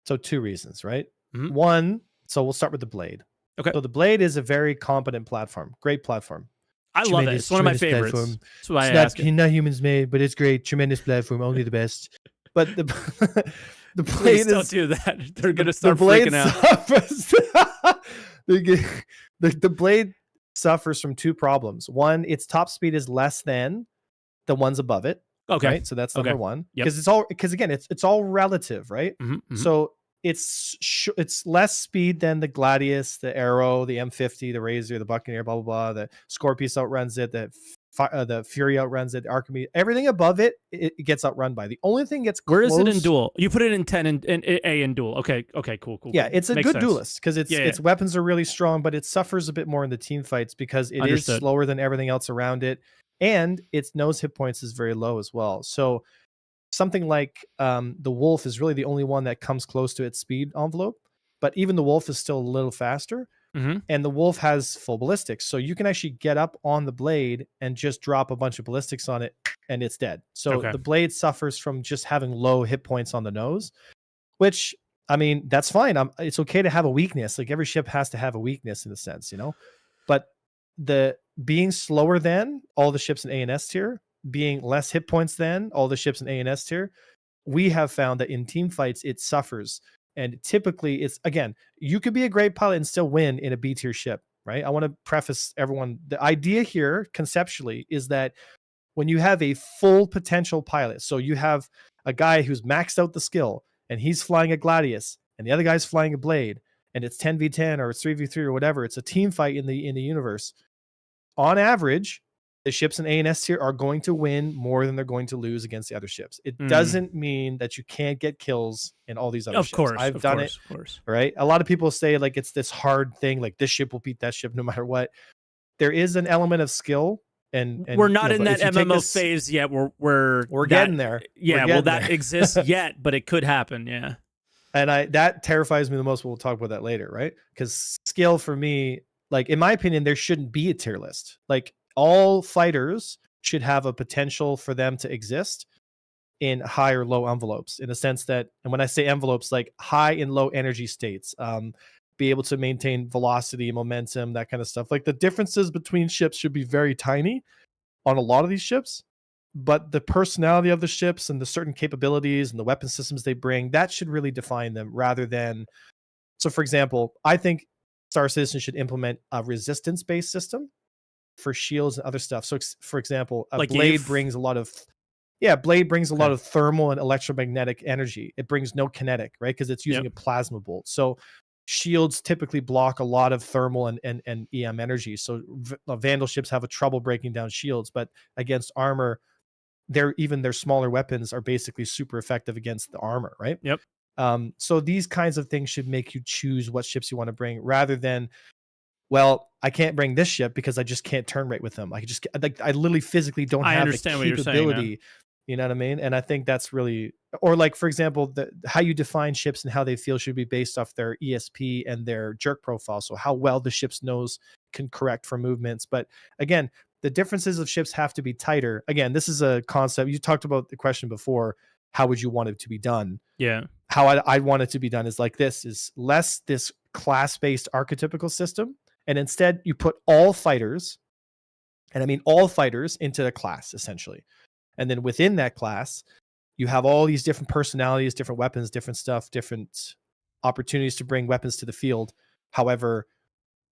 So 2 reasons, right? Mm-hmm. One, so we'll start with the Blade. Okay. So the Blade is a very competent platform. Great platform. I love it. It's one of my favorites. Platform. That's why I ask it. Not humans made, but it's great. Tremendous platform. Only the best. But the Blade don't do that. They're going to start freaking out. The Blade suffers from 2 problems. One, its top speed is less than the ones above it. Okay. Right? So that's number one. Yep. Because again, it's all relative, right? Mm-hmm, mm-hmm. So it's less speed than the Gladius, the Arrow, the M50, the Razor, the Buccaneer, blah, blah, blah. The Scorpius outruns it. The the Fury outruns it, Archimedes, everything above it, it gets outrun by. The only thing gets Where close, is it in duel? You put it in 10 and A in duel. Okay, cool. Yeah, it's a Makes good sense. duelist because its weapons are really strong, but it suffers a bit more in the team fights because it is slower than everything else around it, and its nose hit points is very low as well. So something like the Wolf is really the only one that comes close to its speed envelope, but even the Wolf is still a little faster. And the Wolf has full ballistics, so you can actually get up on the blade and just drop a bunch of ballistics on it and it's dead. So the blade suffers from just having low hit points on the nose, which, I mean, that's fine. It's okay to have a weakness. Like, every ship has to have a weakness in a sense, you know, but the being slower than all the ships in A and S tier, being less hit points than all the ships in A and S tier, we have found that in team fights it suffers. And typically it's, again, you could be a great pilot and still win in a B tier ship, right? I want to preface everyone, the idea here conceptually is that when you have a full potential pilot, so you have a guy who's maxed out the skill and he's flying a Gladius and the other guy's flying a Blade, and it's 10v10 or it's 3v3 or whatever, it's a team fight in the universe. On average, the ships in A and S tier are going to win more than they're going to lose against the other ships. It doesn't mean that you can't get kills in all these other ships. I've done it, right? A lot of people say like it's this hard thing, like this ship will beat that ship no matter what. There is an element of skill, and we're not in that MMO phase yet. We're getting there. Yeah, well, that exists yet, but it could happen. Yeah, and that terrifies me the most. We'll talk about that later, right? Because skill for me, like in my opinion, there shouldn't be a tier list. Like, all fighters should have a potential for them to exist in high or low envelopes, in a sense that, and when I say envelopes, like high and low energy states, be able to maintain velocity, momentum, that kind of stuff. Like, the differences between ships should be very tiny on a lot of these ships, but the personality of the ships and the certain capabilities and the weapon systems they bring, that should really define them, rather than, so for example, I think Star Citizen should implement a resistance-based system for shields and other stuff. So for example, a blade brings a lot of lot of thermal and electromagnetic energy. It brings no kinetic, right? Because it's using a plasma bolt. So shields typically block a lot of thermal and EM energy. So Vandal ships have a trouble breaking down shields, but against armor, their smaller weapons are basically super effective against the armor, right? So these kinds of things should make you choose what ships you want to bring, rather than, well, I can't bring this ship because I just can't turn rate with them. I literally physically don't have the capability. You know what I mean? And I think that's really, or like, for example, how you define ships and how they feel should be based off their ESP and their jerk profile. So how well the ship's nose can correct for movements. But again, the differences of ships have to be tighter. Again, this is a concept. You talked about the question before, how would you want it to be done? Yeah. How I want it to be done is like this, is less this class-based archetypical system. And instead you put all fighters, and I mean all fighters, into a class essentially. And then within that class, you have all these different personalities, different weapons, different stuff, different opportunities to bring weapons to the field. However,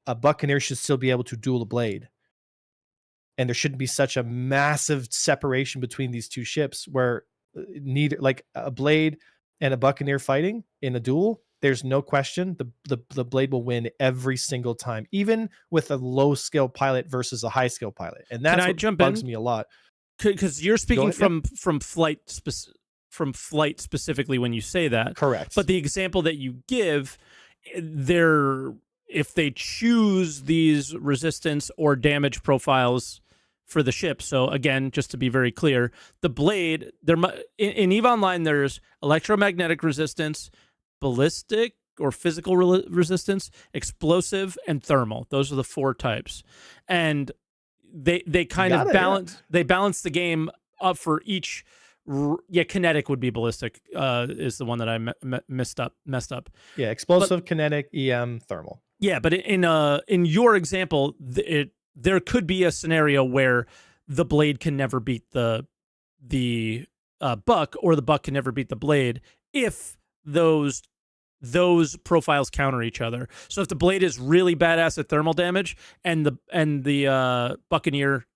a Buccaneer should still be able to duel a Blade. And there shouldn't be such a massive separation between these two ships where neither, like a Blade and a Buccaneer fighting in a duel, there's no question the Blade will win every single time, even with a low skill pilot versus a high skill pilot. And that's what bugs me a lot. Because you're speaking from flight specifically when you say that. Correct. But the example that you give, if they choose these resistance or damage profiles for the ship. So again, just to be very clear, the Blade, in EVE Online, there's electromagnetic resistance, ballistic or physical resistance, explosive, and thermal. Those are the 4 types. And they kind of balance the game up for each. Kinetic would be ballistic, is the one that I messed up. Yeah, explosive, kinetic, EM, thermal. Yeah, but in your example, there could be a scenario where the Blade can never beat the Buck, or the Buck can never beat the Blade if those profiles counter each other. So if the Blade is really badass at thermal damage and the Buccaneer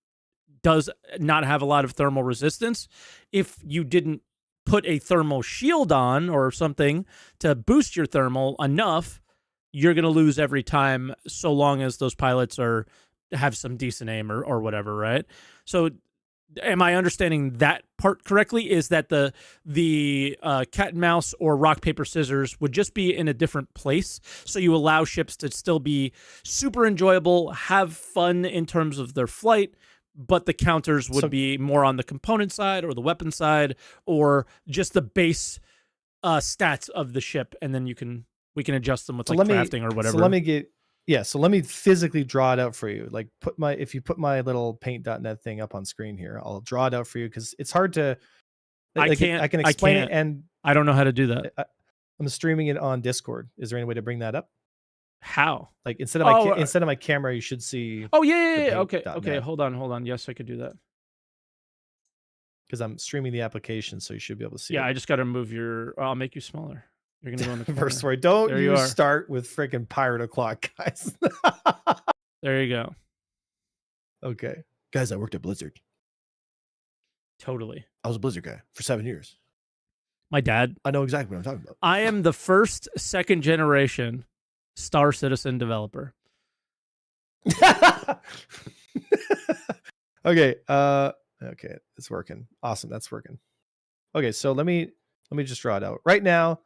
does not have a lot of thermal resistance, if you didn't put a thermal shield on or something to boost your thermal enough, you're going to lose every time, so long as those pilots are have some decent aim or whatever, right? So am I understanding that part correctly? Is that the cat and mouse or rock paper scissors would just be in a different place, so you allow ships to still be super enjoyable, have fun in terms of their flight, but the counters would be more on the component side or the weapon side, or just the base stats of the ship, and then we can adjust them with crafting or whatever. So let me physically draw it out for you. Like if you put my little paint.net thing up on screen here, I'll draw it out for you because it's hard to. I can explain it, and I don't know how to do that. I'm streaming it on Discord. Is there any way to bring that up? How? Like instead of my camera, you should see. Oh yeah. Okay. Hold on. Yes, I could do that. Because I'm streaming the application, so you should be able to see. Yeah, I just got to move I'll make you smaller. You're gonna go in the corner. First story. Don't you start with freaking pirate o'clock, guys. There you go. Okay, guys, I worked at Blizzard. Totally. I was a Blizzard guy for 7 years. My dad. I know exactly what I'm talking about. I am the first second generation Star Citizen developer. Okay. Okay, it's working. Awesome, that's working. Okay, so let me just draw it out. Right now,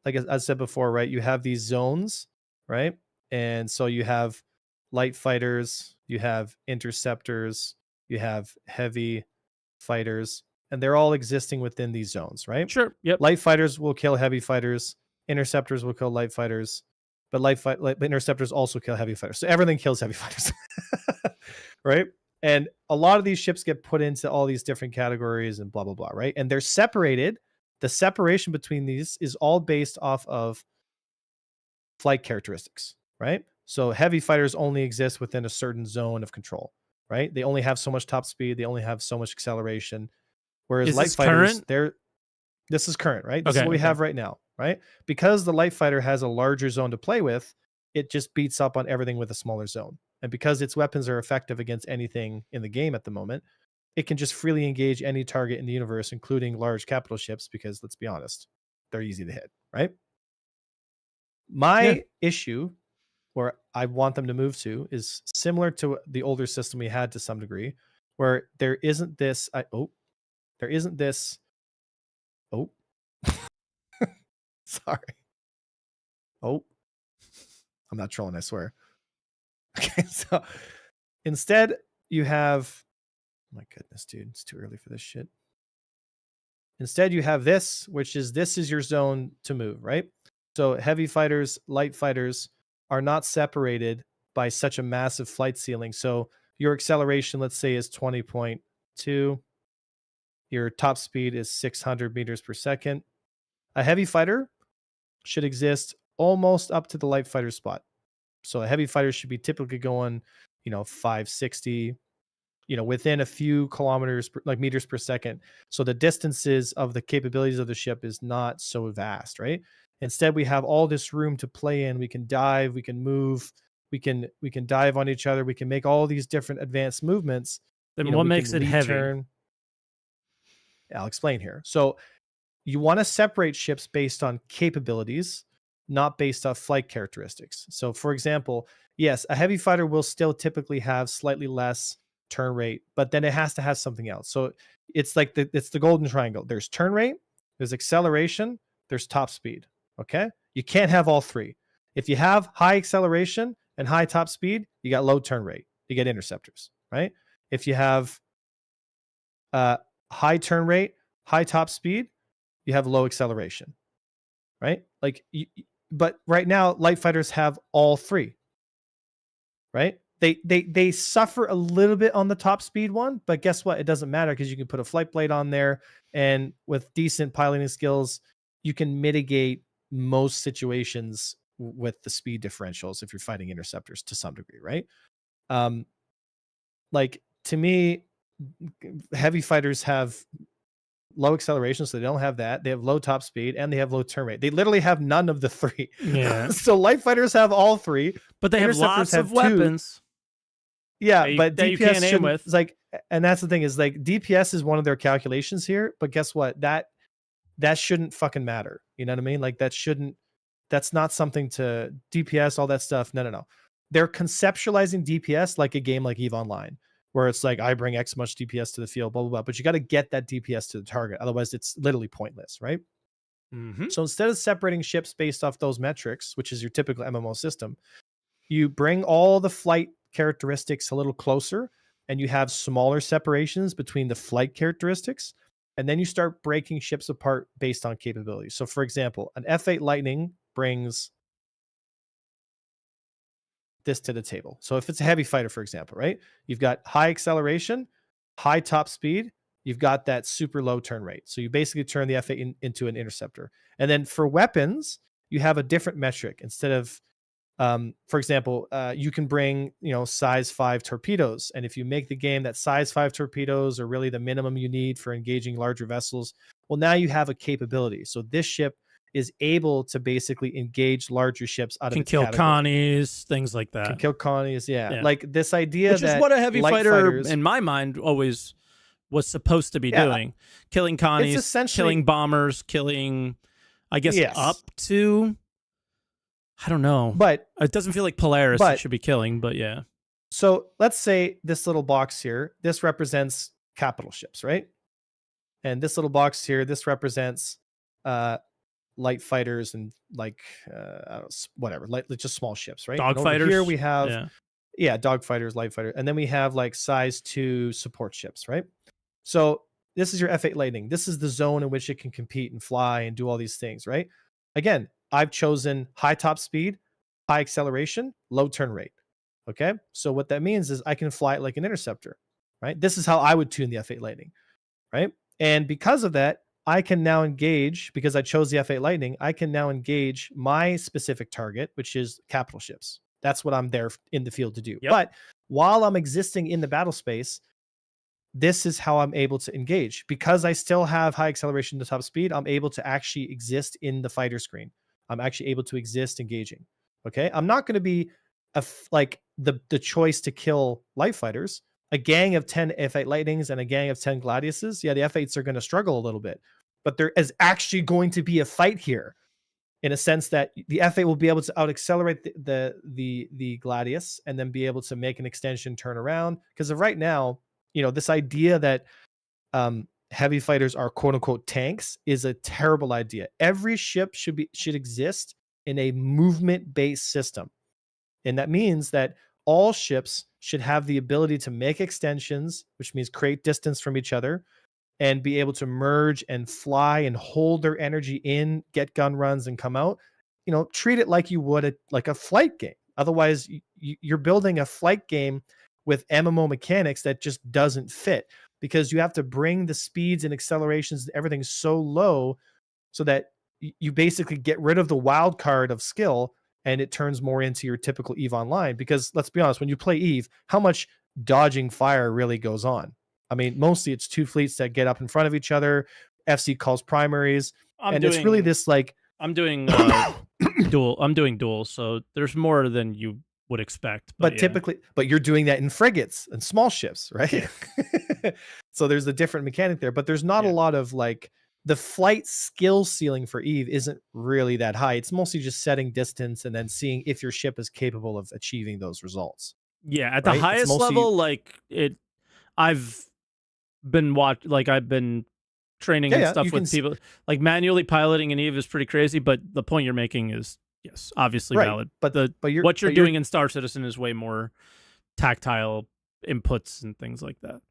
like I said before, right, you have these zones, right? And so you have light fighters, you have interceptors, you have heavy fighters, and they're all existing within these zones, right? Sure. Yep. Light fighters will kill heavy fighters, interceptors will kill light fighters, but interceptors also kill heavy fighters. So everything kills heavy fighters. Right? And a lot of these ships get put into all these different categories and blah, blah, blah, right? And they're separated. The separation between these is all based off of flight characteristics, right? So heavy fighters only exist within a certain zone of control, right? They only have so much top speed. They only have so much acceleration. Whereas light fighters, this is current, right? This is what we have right now, right? Because the light fighter has a larger zone to play with, it just beats up on everything with a smaller zone. And because its weapons are effective against anything in the game at the moment, it can just freely engage any target in the universe, including large capital ships, because let's be honest, they're easy to hit, right? My issue, where I want them to move to, is similar to the older system we had to some degree, where there isn't this, sorry. I'm not trolling, I swear. Okay, so instead you have, my goodness, dude, it's too early for this shit. Instead you have this is your zone to move, right? So heavy fighters, light fighters are not separated by such a massive flight ceiling. So your acceleration, let's say, is 20.2. Your top speed is 600 meters per second. A heavy fighter should exist almost up to the light fighter spot. So a heavy fighter should be typically going, 560, within a few kilometers, meters per second. So the distances of the capabilities of the ship is not so vast, right? Instead, we have all this room to play in. We can dive, we can move, we can dive on each other. We can make all these different advanced movements. Then what makes it heavy? I'll explain here. So you want to separate ships based on capabilities, not based off flight characteristics. So for example, yes, a heavy fighter will still typically have slightly less turn rate, but then it has to have something else. So it's like it's the golden triangle. There's turn rate, there's acceleration, there's top speed. Okay. You can't have all three. If you have high acceleration and high top speed, you got low turn rate. You get interceptors, right? If you have high turn rate, high top speed, you have low acceleration, right? But right now, light fighters have all three, right? They suffer a little bit on the top speed one, but guess what? It doesn't matter because you can put a flight blade on there, and with decent piloting skills, you can mitigate most situations with the speed differentials if you're fighting interceptors to some degree, right? To me, heavy fighters have low acceleration, so they don't have that. They have low top speed and they have low turn rate. They literally have none of the three. Yeah. So light fighters have all three, but they have lots of weapons. Yeah, but DPS you can't aim with. And that's the thing is DPS is one of their calculations here. But guess what? That shouldn't fucking matter. You know what I mean? That's not something to DPS, all that stuff. No. they're conceptualizing DPS like a game like EVE Online, where it's like, I bring X much DPS to the field, blah, blah, blah. But you got to get that DPS to the target. Otherwise, it's literally pointless, right? Mm-hmm. So instead of separating ships based off those metrics, which is your typical MMO system, you bring all the flight characteristics a little closer, and you have smaller separations between the flight characteristics. And then you start breaking ships apart based on capabilities. So for example, an F8 Lightning brings this to the table. So if it's a heavy fighter, for example, right? You've got high acceleration, high top speed, you've got that super low turn rate. So you basically turn the F8 into an interceptor. And then for weapons, you have a different metric. Instead of, for example, you can bring, size 5 torpedoes. And if you make the game that size 5 torpedoes are really the minimum you need for engaging larger vessels, well, now you have a capability. So this ship is able to basically engage larger ships out of its kill category. Connies, things like that. Can kill Connies, yeah. Like this idea which that is what a heavy fighter, fighters, in my mind, always was supposed to be doing. Killing Connies, killing bombers, killing, I guess, up to, I don't know. But it doesn't feel like Polaris it should be killing, but yeah. So let's say this little box here, this represents capital ships, right? And this little box here, this represents light fighters and like whatever, like just small ships, right? Dog fighters. Here we have dog fighters, light fighters, and then we have like size 2 support ships, right? So this is your F8 Lightning. This is the zone in which it can compete and fly and do all these things, right? Again, I've chosen high top speed, high acceleration, low turn rate. Okay, so what that means is I can fly it like an interceptor, right? This is how I would tune the F8 Lightning, right? And because of that, I can now engage, because I chose the F8 Lightning, I can now engage my specific target, which is capital ships. That's what I'm there in the field to do. Yep. But while I'm existing in the battle space, this is how I'm able to engage. Because I still have high acceleration to top speed, I'm able to actually exist in the fighter screen. I'm actually able to exist engaging. Okay, I'm not going to be like the choice to kill light fighters. A gang of 10 F8 Lightnings and a gang of 10 Gladiuses, yeah, the F8s are going to struggle a little bit. But there is actually going to be a fight here, in a sense that the F8 will be able to out accelerate the Gladius and then be able to make an extension turn around. Because of right now, this idea that heavy fighters are quote unquote tanks is a terrible idea. Every ship should exist in a movement based system, and that means that all ships should have the ability to make extensions, which means create distance from each other, and be able to merge and fly and hold their energy in, get gun runs and come out. Treat it like you would like a flight game. Otherwise, you're building a flight game with MMO mechanics that just doesn't fit, because you have to bring the speeds and accelerations and everything so low so that you basically get rid of the wild card of skill, and it turns more into your typical EVE Online. Because let's be honest, when you play EVE, how much dodging fire really goes on? I mean, mostly it's two fleets that get up in front of each other. FC calls primaries, it's really this like I'm doing dual. I'm doing duels, so there's more than you would expect. But typically, you're doing that in frigates and small ships, right? Yeah. So there's a different mechanic there, but there's not a lot of like the flight skill ceiling for EVE isn't really that high. It's mostly just setting distance and then seeing if your ship is capable of achieving those results. Yeah, at the highest level, like I've been training and stuff with people. Like manually piloting an EVE is pretty crazy, but the point you're making is obviously valid. But what you're doing in Star Citizen is way more tactile inputs and things like that.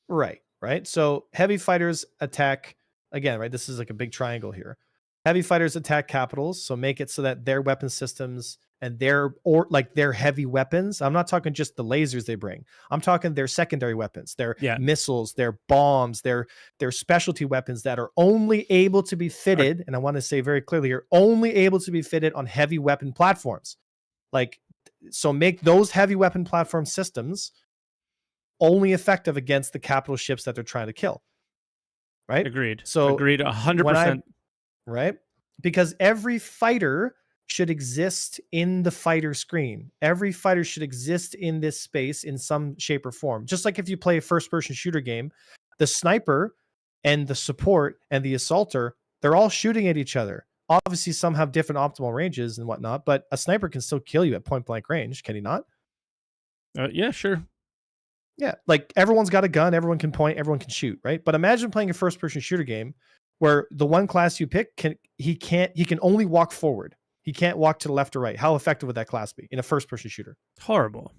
Right. So heavy fighters attack again, right? This is like a big triangle here. Heavy fighters attack capitals, so make it so that their weapon systems and their heavy weapons. I'm not talking just the lasers they bring. I'm talking their secondary weapons, their missiles, their bombs, their specialty weapons that are only able to be fitted. And I want to say very clearly, are only able to be fitted on heavy weapon platforms. So make those heavy weapon platform systems only effective against the capital ships that they're trying to kill. Right? Agreed. So agreed 100%. Right? Because every fighter should exist in the fighter screen. Every fighter should exist in this space in some shape or form. Just like if you play a first-person shooter game, the sniper and the support and the assaulter, they're all shooting at each other. Obviously, some have different optimal ranges and whatnot, but a sniper can still kill you at point blank range, can he not? Yeah, sure. Yeah, like everyone's got a gun, everyone can point, everyone can shoot, right? But imagine playing a first person shooter game where the one class you pick he can only walk forward. He can't walk to the left or right. How effective would that class be in a first person shooter? Horrible.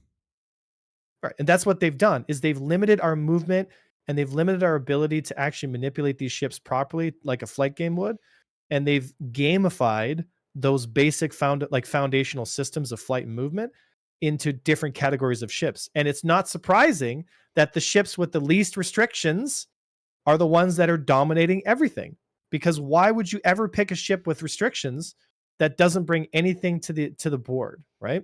Right. And that's what they've done is they've limited our movement and they've limited our ability to actually manipulate these ships properly like a flight game would. And they've gamified those basic foundational systems of flight and movement into different categories of ships. And it's not surprising that the ships with the least restrictions are the ones that are dominating everything. Because why would you ever pick a ship with restrictions that doesn't bring anything to the board, right?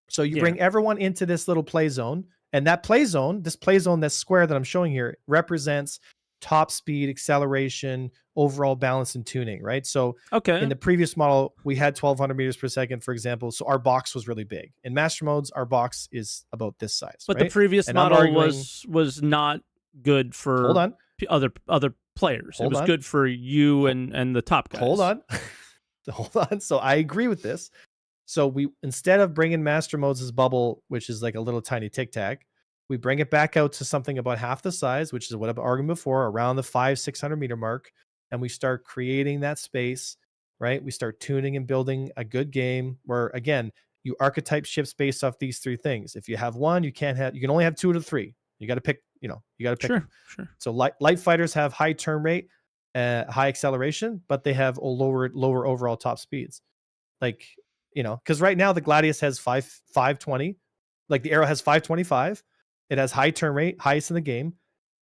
So you bring everyone into this little play zone, and that play zone, this play zone, this square that I'm showing here, represents top speed, acceleration, overall balance, and tuning, right? So in the previous model, we had 1200 meters per second, for example. So our box was really big. In master modes, our box is about this size. But right? the previous model was not good for other players. It was good for you and the top guys. Hold on. So I agree with this. So we, instead of bringing master modes as bubble, which is like a little tiny tic tac, we bring it back out to something about half the size, which is what I've argued before, around the 500-600 meter mark. And we start creating that space, right? We start tuning and building a good game where, again, you archetype ships based off these three things. If you have one, you can only have 2 of the 3. You got to pick, Sure. So light fighters have high turn rate, high acceleration, but they have a lower overall top speeds. Like, because right now the Gladius has 520, like the Arrow has 525. It has high turn rate, highest in the game,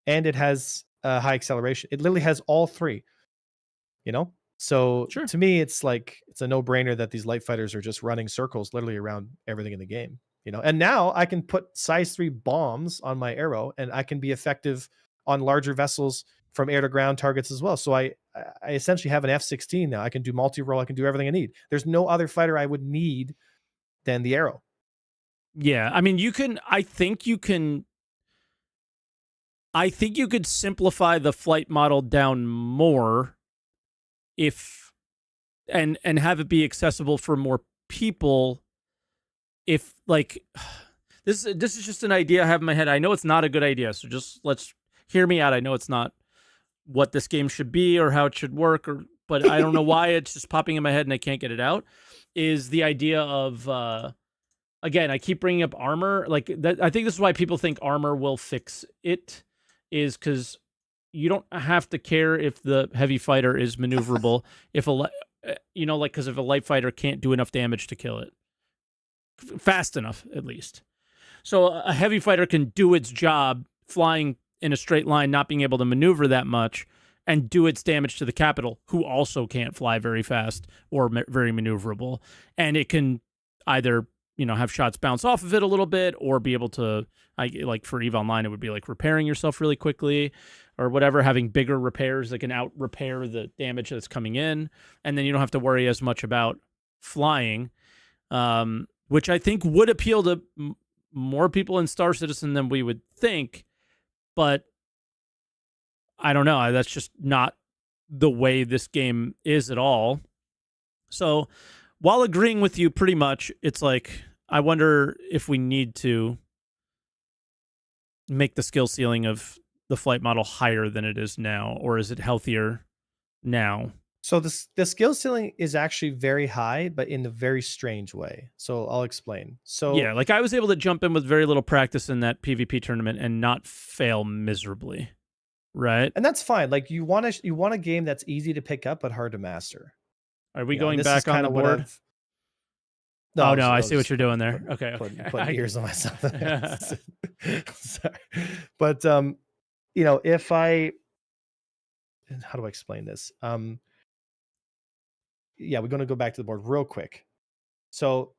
and it has high acceleration. It literally has all 3. So to me, it's like it's a no-brainer that these light fighters are just running circles literally around everything in the game. And now I can put size 3 bombs on my Arrow, and I can be effective on larger vessels from air to ground targets as well. So I essentially have an F-16 now. I can do multi-roll. I can do everything I need. There's no other fighter I would need than the Arrow. Yeah, I mean, I think you could simplify the flight model down more and have it be accessible for more people. If like this is just an idea I have in my head. I know it's not a good idea, so just let's hear me out. I know it's not what this game should be or how it should work, but I don't know why it's just popping in my head and I can't get it out. Is the idea of again, I keep bringing up armor. Like that, I think this is why people think armor will fix it, is because you don't have to care if the heavy fighter is maneuverable. Because if a light fighter can't do enough damage to kill it fast enough, at least. So a heavy fighter can do its job flying in a straight line, not being able to maneuver that much, and do its damage to the capital, who also can't fly very fast or very maneuverable. And it can either have shots bounce off of it a little bit, or be able to, like for EVE Online, it would be like repairing yourself really quickly or whatever, having bigger repairs that can out repair the damage that's coming in. And then you don't have to worry as much about flying, which I think would appeal to more people in Star Citizen than we would think. But I don't know. That's just not the way this game is at all. So while agreeing with you pretty much, it's like, I wonder if we need to make the skill ceiling of the flight model higher than it is now, or is it healthier now? So the skill ceiling is actually very high, but in a very strange way. So I'll explain. So yeah, like I was able to jump in with very little practice in that PvP tournament and not fail miserably, right? And that's fine. Like you want a game that's easy to pick up but hard to master. Are we going back on the board? No, I see what you're doing there. Okay. Putting ears on myself. Sorry. But if how do I explain this? Yeah, we're going to go back to the board real quick. So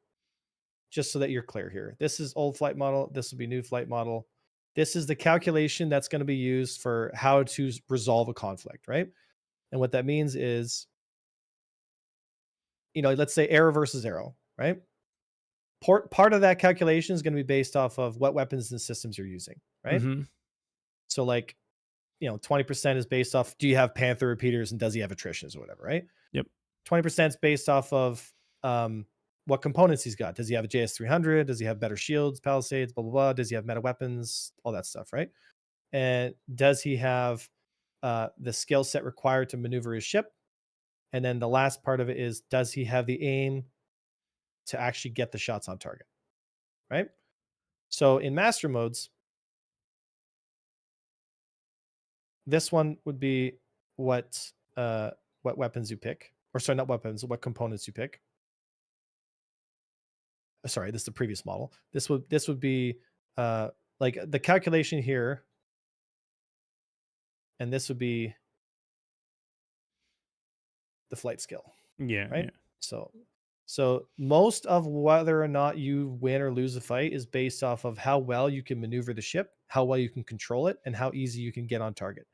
just so that you're clear here, this is old flight model. This will be new flight model. This is the calculation that's going to be used for how to resolve a conflict, right? And what that means is, let's say arrow versus arrow, right? Part of that calculation is going to be based off of what weapons and systems you're using, right? Mm-hmm. So 20% is based off, do you have Panther repeaters and does he have attritions or whatever, right? Yep. 20% is based off of what components he's got. Does he have a JS300? Does he have better shields, palisades, blah, blah, blah? Does he have meta weapons? All that stuff, right? And does he have the skill set required to maneuver his ship? And then the last part of it is, does he have the aim to actually get the shots on target, right? So in master modes, this one would be what weapons you pick, or sorry, not weapons, what components you pick. Sorry, this is the previous model. This would be like the calculation here, and this would be the flight skill. Yeah. Right. Yeah. So most of whether or not you win or lose a fight is based off of how well you can maneuver the ship, how well you can control it, and how easy you can get on target.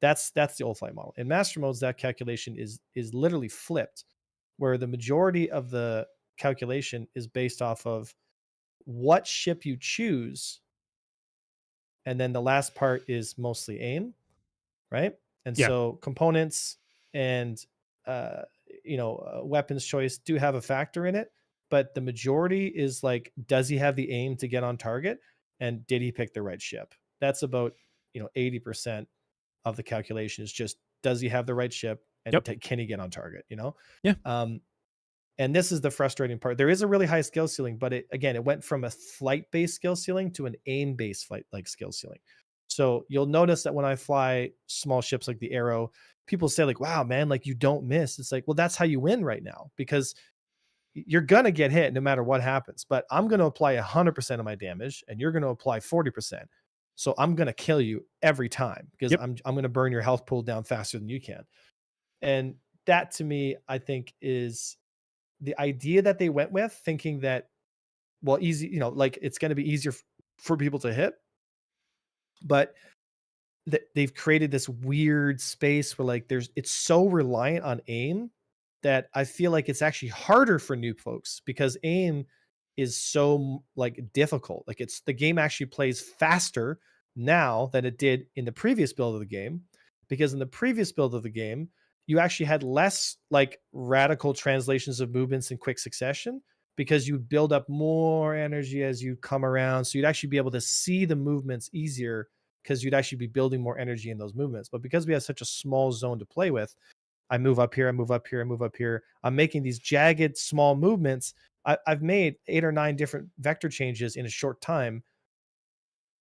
That's the old flight model. In master modes, that calculation is literally flipped, where the majority of the calculation is based off of what ship you choose, and then the last part is mostly aim, right? And so components and weapons choice do have a factor in it, but the majority is like, does he have the aim to get on target, and did he pick the right ship? That's about 80% of the calculation is just, does he have the right ship, and can he get on target? Yeah. And this is the frustrating part. There is a really high skill ceiling, but it went from a flight-based skill ceiling to an aim-based flight like skill ceiling. So you'll notice that when I fly small ships like the Arrow, people say like, wow, man, like you don't miss. It's like, well, that's how you win right now, because you're going to get hit no matter what happens, but I'm going to apply 100% of my damage and you're going to apply 40%. So I'm going to kill you every time, because I'm going to burn your health pool down faster than you can. And that to me, I think, is the idea that they went with, thinking that, well, easy, like it's going to be easier for people to hit. But they've created this weird space where like it's so reliant on aim that I feel like it's actually harder for new folks, because aim is so like difficult. Like the game actually plays faster now than it did in the previous build of the game, because in the previous build of the game, you actually had less like radical translations of movements in quick succession, because you build up more energy as you come around. So you'd actually be able to see the movements easier, because you'd actually be building more energy in those movements. But because we have such a small zone to play with, I move up here, I move up here, I move up here. I'm making these jagged small movements. I've made 8 or 9 different vector changes in a short time.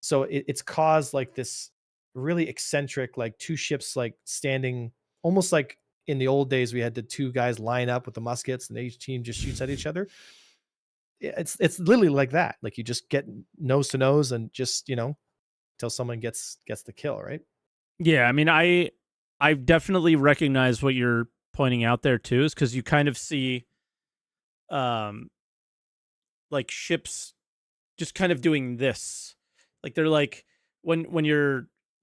So it's caused like this really eccentric, like two ships like standing almost like in the old days we had the two guys line up with the muskets and each team just shoots at each other. It's literally like that. Like you just get nose to nose and just, till someone gets the kill, right? Yeah, I mean, I definitely recognize what you're pointing out there too, is because you kind of see like ships just kind of doing this. Like they're like, when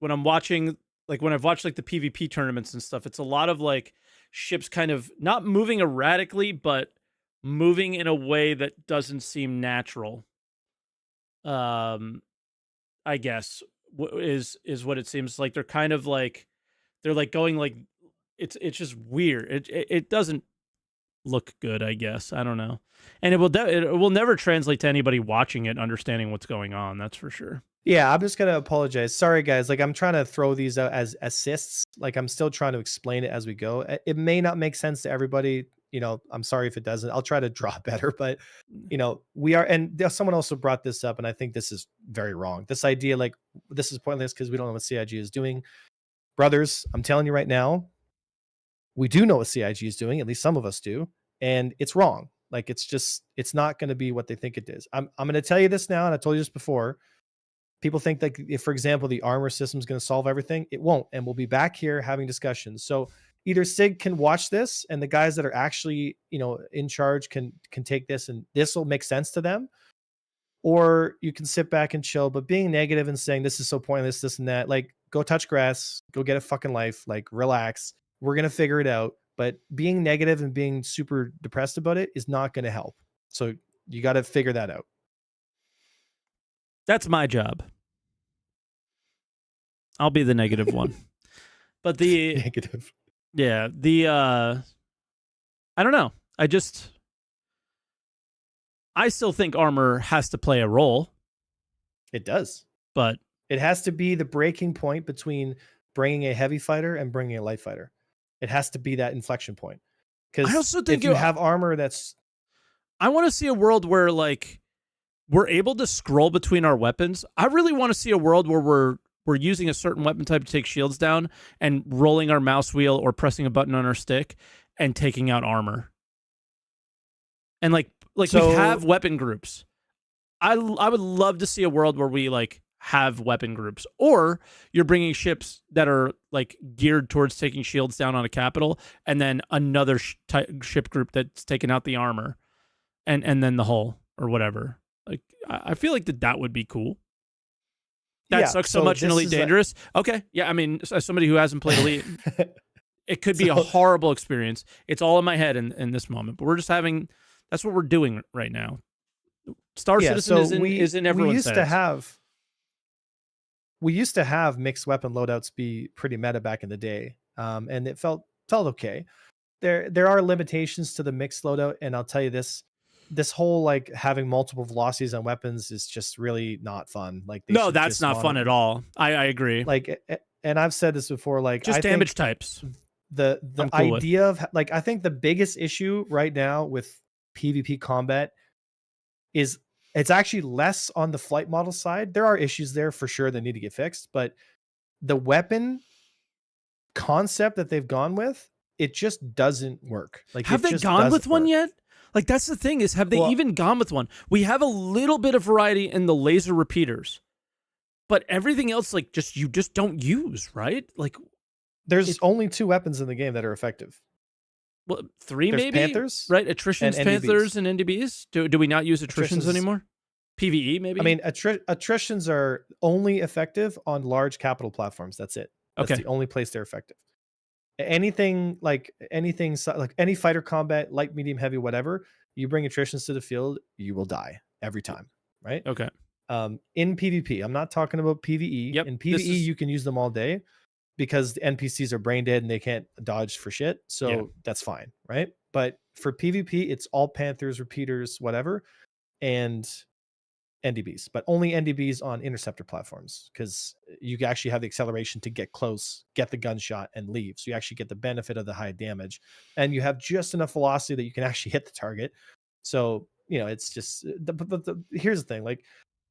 I'm watching, like when I've watched like the PvP tournaments and stuff, it's a lot of like ships kind of not moving erratically, but moving in a way that doesn't seem natural. I guess is what it seems like. They're kind of like, they're like going like, it's just weird. It doesn't look good, I guess. I don't know. And it will never translate to anybody watching it understanding what's going on. That's for sure. Yeah, I'm just gonna apologize. Sorry, guys. Like I'm trying to throw these out as assists. Like I'm still trying to explain it as we go. It may not make sense to everybody. I'm sorry if it doesn't. I'll try to draw better, but we are. And someone also brought this up, and I think this is very wrong. This idea, like this is pointless because we don't know what CIG is doing. Brothers, I'm telling you right now, we do know what CIG is doing. At least some of us do, and it's wrong. Like it's not going to be what they think it is. I'm going to tell you this now, and I told you this before. People think that if, for example, the armor system is going to solve everything, it won't. And we'll be back here having discussions. So either Sig can watch this and the guys that are actually, in charge can take this and this will make sense to them, or you can sit back and chill. But being negative and saying this is so pointless, this and that, like go touch grass, go get a fucking life, like relax. We're going to figure it out. But being negative and being super depressed about it is not going to help. So you got to figure that out. That's my job. I'll be the negative one. But the negative. Yeah, the I don't know. I still think armor has to play a role. It does. But it has to be the breaking point between bringing a heavy fighter and bringing a light fighter. It has to be that inflection point. Because I also think if you have armor that's... I want to see a world where, like, we're able to scroll between our weapons. I really want to see a world where we're using a certain weapon type to take shields down and rolling our mouse wheel or pressing a button on our stick and taking out armor. And like so, we have weapon groups. I would love to see a world where we like have weapon groups, or you're bringing ships that are like geared towards taking shields down on a capital, and then another ship group that's taking out the armor, and then the hull or whatever. Like I feel like that would be cool. That sucks so much in Elite Dangerous. Okay, yeah, I mean, as somebody who hasn't played Elite, it could be a horrible experience. It's all in my head in this moment, but we're just having. That's what we're doing right now. Star Citizen is in everyone's heads. We used to have mixed weapon loadouts be pretty meta back in the day, and it felt okay. There are limitations to the mixed loadout, and I'll tell you this whole like having multiple velocities on weapons is just really not fun. Like no, that's not fun at all. I agree. Like, and I've said this before. Like just damage types. The cool idea of like I think the biggest issue right now with PvP combat is it's actually less on the flight model side. There are issues there for sure that need to get fixed, but the weapon concept that they've gone with, it just doesn't work. Like, have they gone with one yet? Like, that's the thing is, have they even gone with one? We have a little bit of variety in the laser repeaters, but everything else, like, you just don't use, right? Like, there's only 2 weapons in the game that are effective. Well, 3 There's maybe? Panthers, right? Attritions, Panthers, and NDBs. Do we not use attritions anymore? PvE maybe? I mean, attritions are only effective on large capital platforms. That's it. That's the only place they're effective. Anything like any fighter combat, light, medium, heavy, whatever, you bring attritions to the field, you will die every time, right? Okay. In PvP, I'm not talking about PvE. Yep, in PvE, you can use them all day because the NPCs are brain dead and they can't dodge for shit. So that's fine, right? But for PvP, it's all Panthers, repeaters, whatever, and NDBs, but only NDBs on interceptor platforms, because you actually have the acceleration to get close, get the gunshot, and leave. So you actually get the benefit of the high damage, and you have just enough velocity that you can actually hit the target. So, you know, it's just here's the thing, like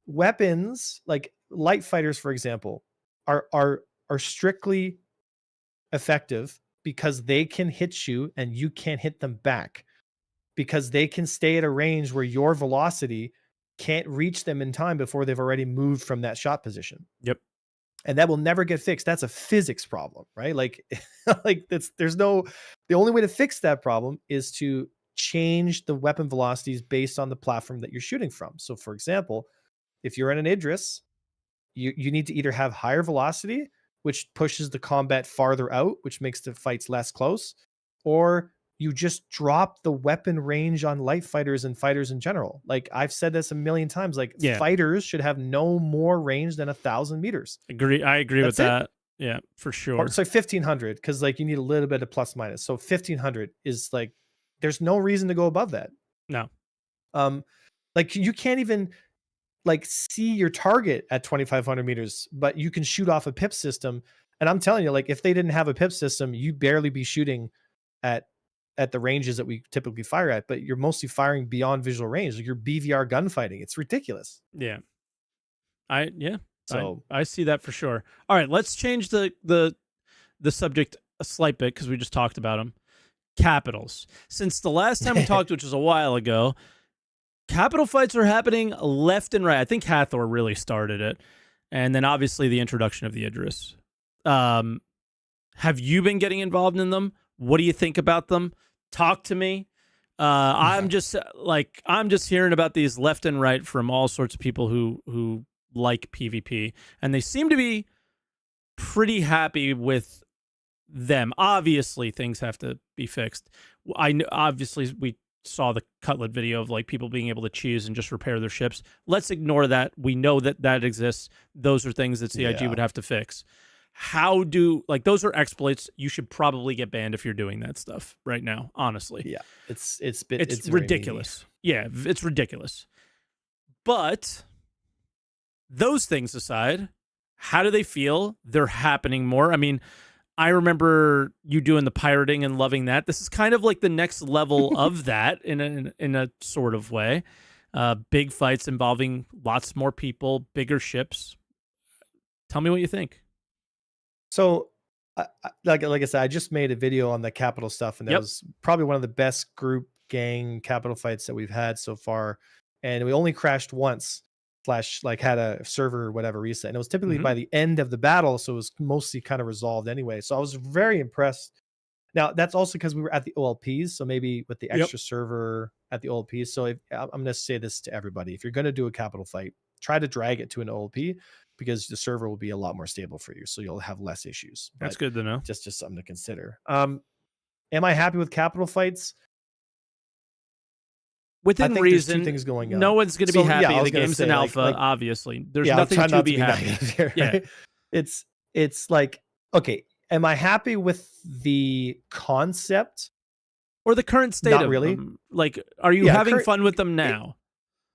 weapons, like light fighters, for example, are strictly effective because they can hit you and you can't hit them back, because they can stay at a range where your velocity can't reach them in time before they've already moved from that shot position. Yep. And that will never get fixed. That's a physics problem, right? Like, the only way to fix that problem is to change the weapon velocities based on the platform that you're shooting from. So for example, if you're in an Idris, you need to either have higher velocity, which pushes the combat farther out, which makes the fights less close, or you just drop the weapon range on light fighters and fighters in general. Like I've said this a million times, like fighters should have no more range than 1,000 meters. I agree with that. Yeah, for sure. Or, so 1,500, because like you need a little bit of plus minus. So 1,500 is like, there's no reason to go above that. No. Like you can't even like see your target at 2,500 meters, but you can shoot off a PIP system. And I'm telling you, like if they didn't have a PIP system, you'd barely be shooting at the ranges that we typically fire at, but you're mostly firing beyond visual range. Like you're BVR gunfighting. It's ridiculous. Yeah. I see that for sure. All right, let's change the subject a slight bit, because we just talked about them. Capitals. Since the last time we talked, which was a while ago, capital fights are happening left and right. I think Hathor really started it. And then obviously the introduction of the Idris. Have you been getting involved in them? What do you think about them? Talk to me. I'm just hearing about these left and right from all sorts of people who like PvP, and they seem to be pretty happy with them. Obviously, things have to be fixed. Obviously, we saw the Cutlet video of like people being able to choose and just repair their ships. Let's ignore that. We know that exists. Those are things that CIG would have to fix. those are exploits. You should probably get banned if you're doing that stuff right now, honestly. Yeah, it's ridiculous. Yeah, it's ridiculous. But those things aside, how do they feel? They're happening more. I mean, I remember you doing the pirating and loving that. This is kind of like the next level of that in a sort of way. Big fights involving lots more people, bigger ships. Tell me what you think. So, like I said, I just made a video on the capital stuff, and that was probably one of the best group gang capital fights that we've had so far. And we only crashed once, like had a server or whatever reset, and it was typically by the end of the battle, so it was mostly kind of resolved anyway. So I was very impressed. Now that's also because we were at the OLPs, so maybe with the extra server at the OLPs. So I'm going to say this to everybody: if you're going to do a capital fight, try to drag it to an OLP, because the server will be a lot more stable for you, so you'll have less issues. That's good to know. Just something to consider. Am I happy with capital fights? Within reason, two things going on. No one's going to be happy. The game's in alpha, obviously. There's nothing to be happy. Here, right? It's like, okay, am I happy with the concept or the current state Not of really. them? Like, are you having fun with them now?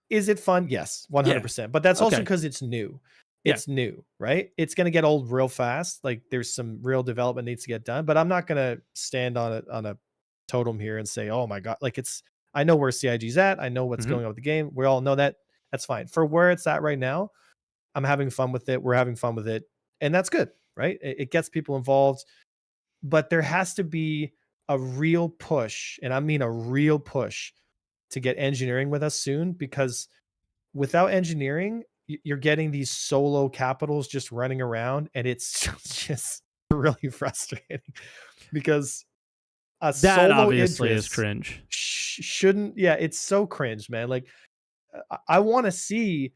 Is it fun? Yes, 100%. But that's also because it's new. It's new, right? It's going to get old real fast. Like, there's some real development needs to get done, but I'm not going to stand on a totem here and say, oh my God, like I know where CIG's at. I know what's going on with the game. We all know that. That's fine. For where it's at right now, I'm having fun with it. We're having fun with it. And that's good, right? It gets people involved. But there has to be a real push, and I mean a real push, to get engineering with us soon, because without engineering, you're getting these solo capitals just running around, and it's just really frustrating, because a that solo obviously is cringe. Shouldn't, it's so cringe, man. Like, I want to see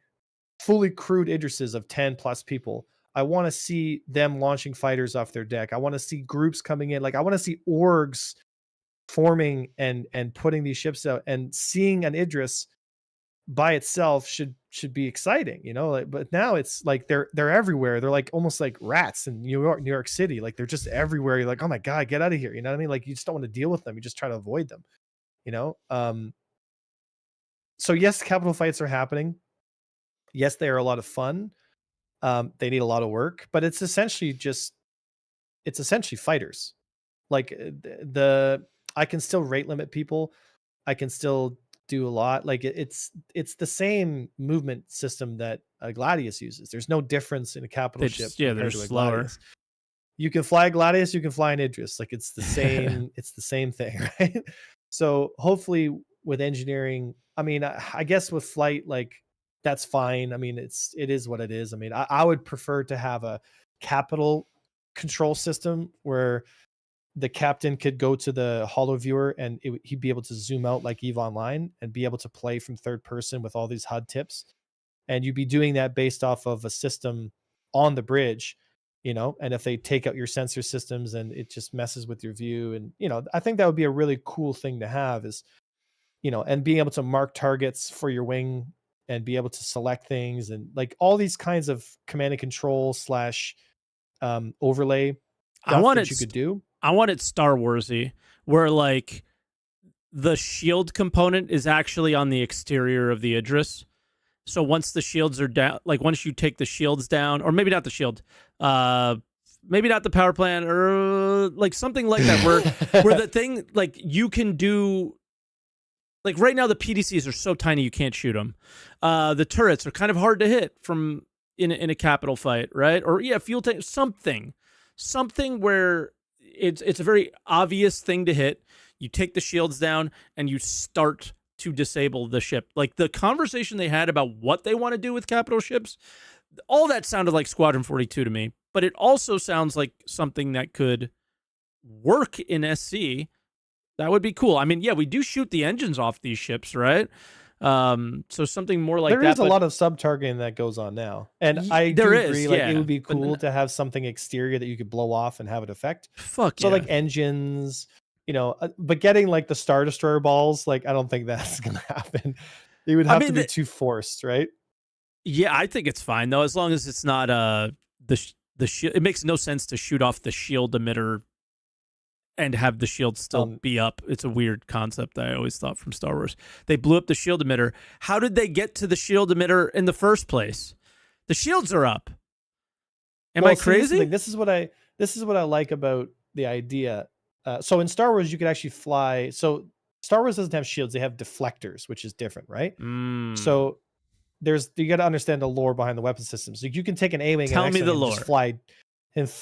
fully crewed Idrises of 10 plus people. I want to see them launching fighters off their deck. I want to see groups coming in. Like, I want to see orgs forming and putting these ships out, and seeing an Idris by itself should be exciting, like, but now it's like they're everywhere. They're like almost like rats in New York City. Like, they're just everywhere. You're like, oh my God, get out of here. You know what I mean? Like, you just don't want to deal with them. You just try to avoid them, so yes, capital fights are happening. Yes, they are a lot of fun. They need a lot of work, but it's essentially fighters. Like, I can still rate limit people. I can still do a lot. Like, it's the same movement system that a Gladius uses. There's no difference in a capital ship. They're slower. Gladius. You can fly Gladius, you can fly an Idris. Like, it's the same. It's the same thing, right? So hopefully with engineering, I mean, I guess with flight, like, that's fine. I mean, it is what it is. I mean, I would prefer to have a capital control system where the captain could go to the holo viewer and he'd be able to zoom out like EVE Online and be able to play from third person with all these HUD tips. And you'd be doing that based off of a system on the bridge, and if they take out your sensor systems and it just messes with your view. And, I think that would be a really cool thing to have, is, and being able to mark targets for your wing and be able to select things, and like all these kinds of command and control / overlay that you could do. I want it Star Warsy, where like the shield component is actually on the exterior of the Idris. So once the shields are down, like once you take the shields down, or maybe not the shield, maybe not the power plant, or like something like that, where the thing, like, you can do, like, right now the PDCs are so tiny you can't shoot them. The turrets are kind of hard to hit from in a capital fight, right? Or fuel tank, something where it's a very obvious thing to hit. You take the shields down and you start to disable the ship. Like, the conversation they had about what they want to do with capital ships, all that sounded like Squadron 42 to me, but it also sounds like something that could work in SC. That would be cool. I mean, we do shoot the engines off these ships, right? So something more like that. There is a lot of sub-targeting that goes on now. And I do agree, like, it would be cool to have something exterior that you could blow off and have it affect. So like engines, but getting like the Star Destroyer balls, like, I don't think that's going to happen. It would have to be too forced, right? Yeah, I think it's fine though, as long as it's not the shield. It makes no sense to shoot off the shield emitter and have the shield still be up. It's a weird concept I always thought from Star Wars. They blew up the shield emitter. How did they get to the shield emitter in the first place? The shields are up. Am I crazy? This is what I like about the idea. So in Star Wars, you could actually fly. So Star Wars doesn't have shields; they have deflectors, which is different, right? So you got to understand the lore behind the weapon systems. So you can take an A-wing and just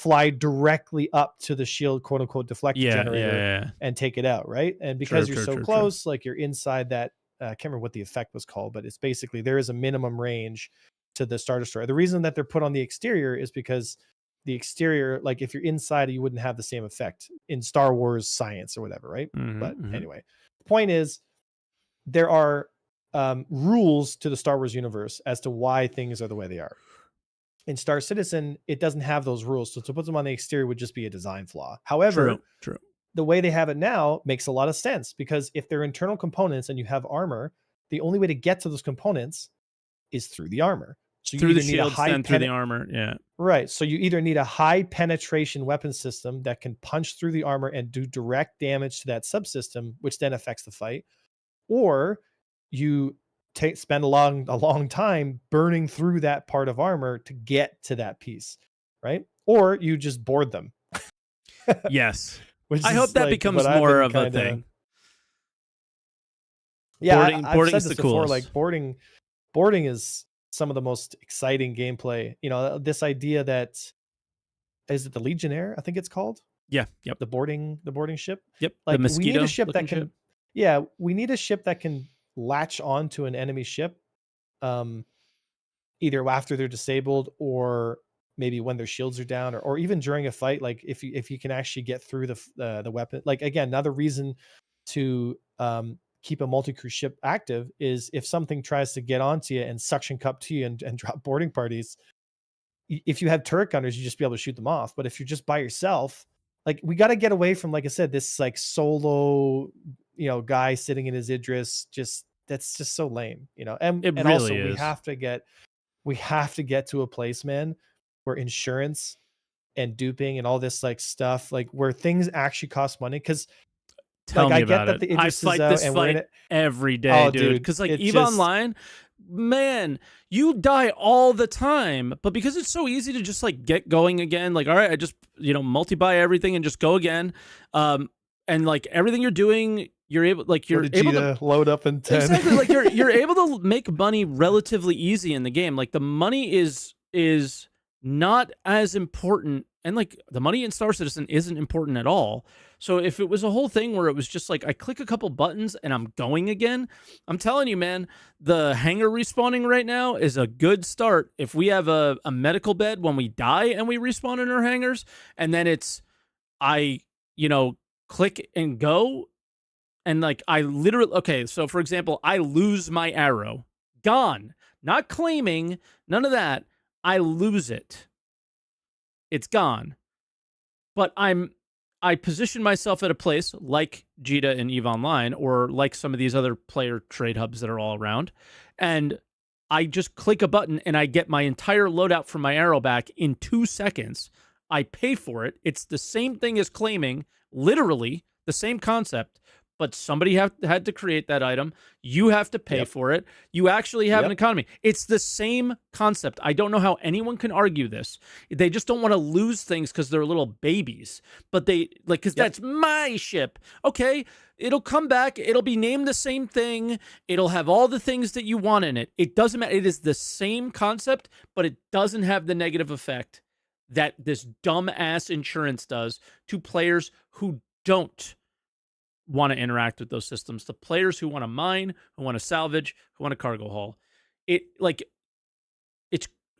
fly directly up to the shield, quote unquote, deflector generator and take it out, right? And because you're so close, like you're inside that. I can't remember what the effect was called, but it's basically there is a minimum range to the Star Destroyer. The reason that they're put on the exterior is because the exterior, like if you're inside, you wouldn't have the same effect in Star Wars science or whatever, right? But anyway, the point is there are rules to the Star Wars universe as to why things are the way they are. In Star Citizen, it doesn't have those rules. So to put them on the exterior would just be a design flaw. However, the way they have it now makes a lot of sense because if they're internal components and you have armor, the only way to get to those components is through the armor. So you either need a high through the armor. Yeah. Right. So you either need a high penetration weapon system that can punch through the armor and do direct damage to that subsystem, which then affects the fight, or you spend a long time burning through that part of armor to get to that piece, right? Or you just board them. Yes. I hope that becomes more of a thing. Yeah, boarding is the coolest. Like boarding is some of the most exciting gameplay. You know, this idea that is it the Legionnaire? I think it's called. Yeah. Yep. The boarding ship. Yep. Like we need a ship that can. Yeah, we need a ship that can latch onto an enemy ship, either after they're disabled or maybe when their shields are down, or even during a fight. Like if you can actually get through the weapon. Like again, another reason to keep a multi-crew ship active is if something tries to get onto you and suction cup to you and drop boarding parties. If you have turret gunners, you just be able to shoot them off. But if you're just by yourself, like we got to get away from, like I said, this like solo, guy sitting in his Idris. That's just so lame, And really also is. we have to get to a place, man, where insurance and duping and all this like stuff, like where things actually cost money. Because Tell me about it. I fight this fight every day, dude. Because like EVE Online, man, you die all the time. But because it's so easy to just like get going again, like all right, I just multi-buy everything and just go again. And like everything you're doing, you're able to load up in 10. Exactly, like you're able to make money relatively easy in the game. Like the money is not as important, and like the money in Star Citizen isn't important at all. So if it was a whole thing where it was just like I click a couple buttons and I'm going again, I'm telling you, man, the hangar respawning right now is a good start. If we have a medical bed when we die and we respawn in our hangars, and then it's click and go, and like I literally so for example, I lose my arrow. Gone. Not claiming, none of that. I lose it. It's gone. But I position myself at a place like Jita and EVE Online, or like some of these other player trade hubs that are all around, and I just click a button and I get my entire loadout from my arrow back in 2 seconds. I pay for it. It's the same thing as claiming, literally the same concept, but somebody had to create that item. You have to pay for it. You actually have an economy. It's the same concept. I don't know how anyone can argue this. They just don't want to lose things because they're little babies. But they because that's my ship. Okay, it'll come back. It'll be named the same thing. It'll have all the things that you want in it. It doesn't matter. It is the same concept, but it doesn't have the negative effect that this dumb-ass insurance does to players who don't want to interact with those systems, the players who want to mine, who want to salvage, who want to cargo haul.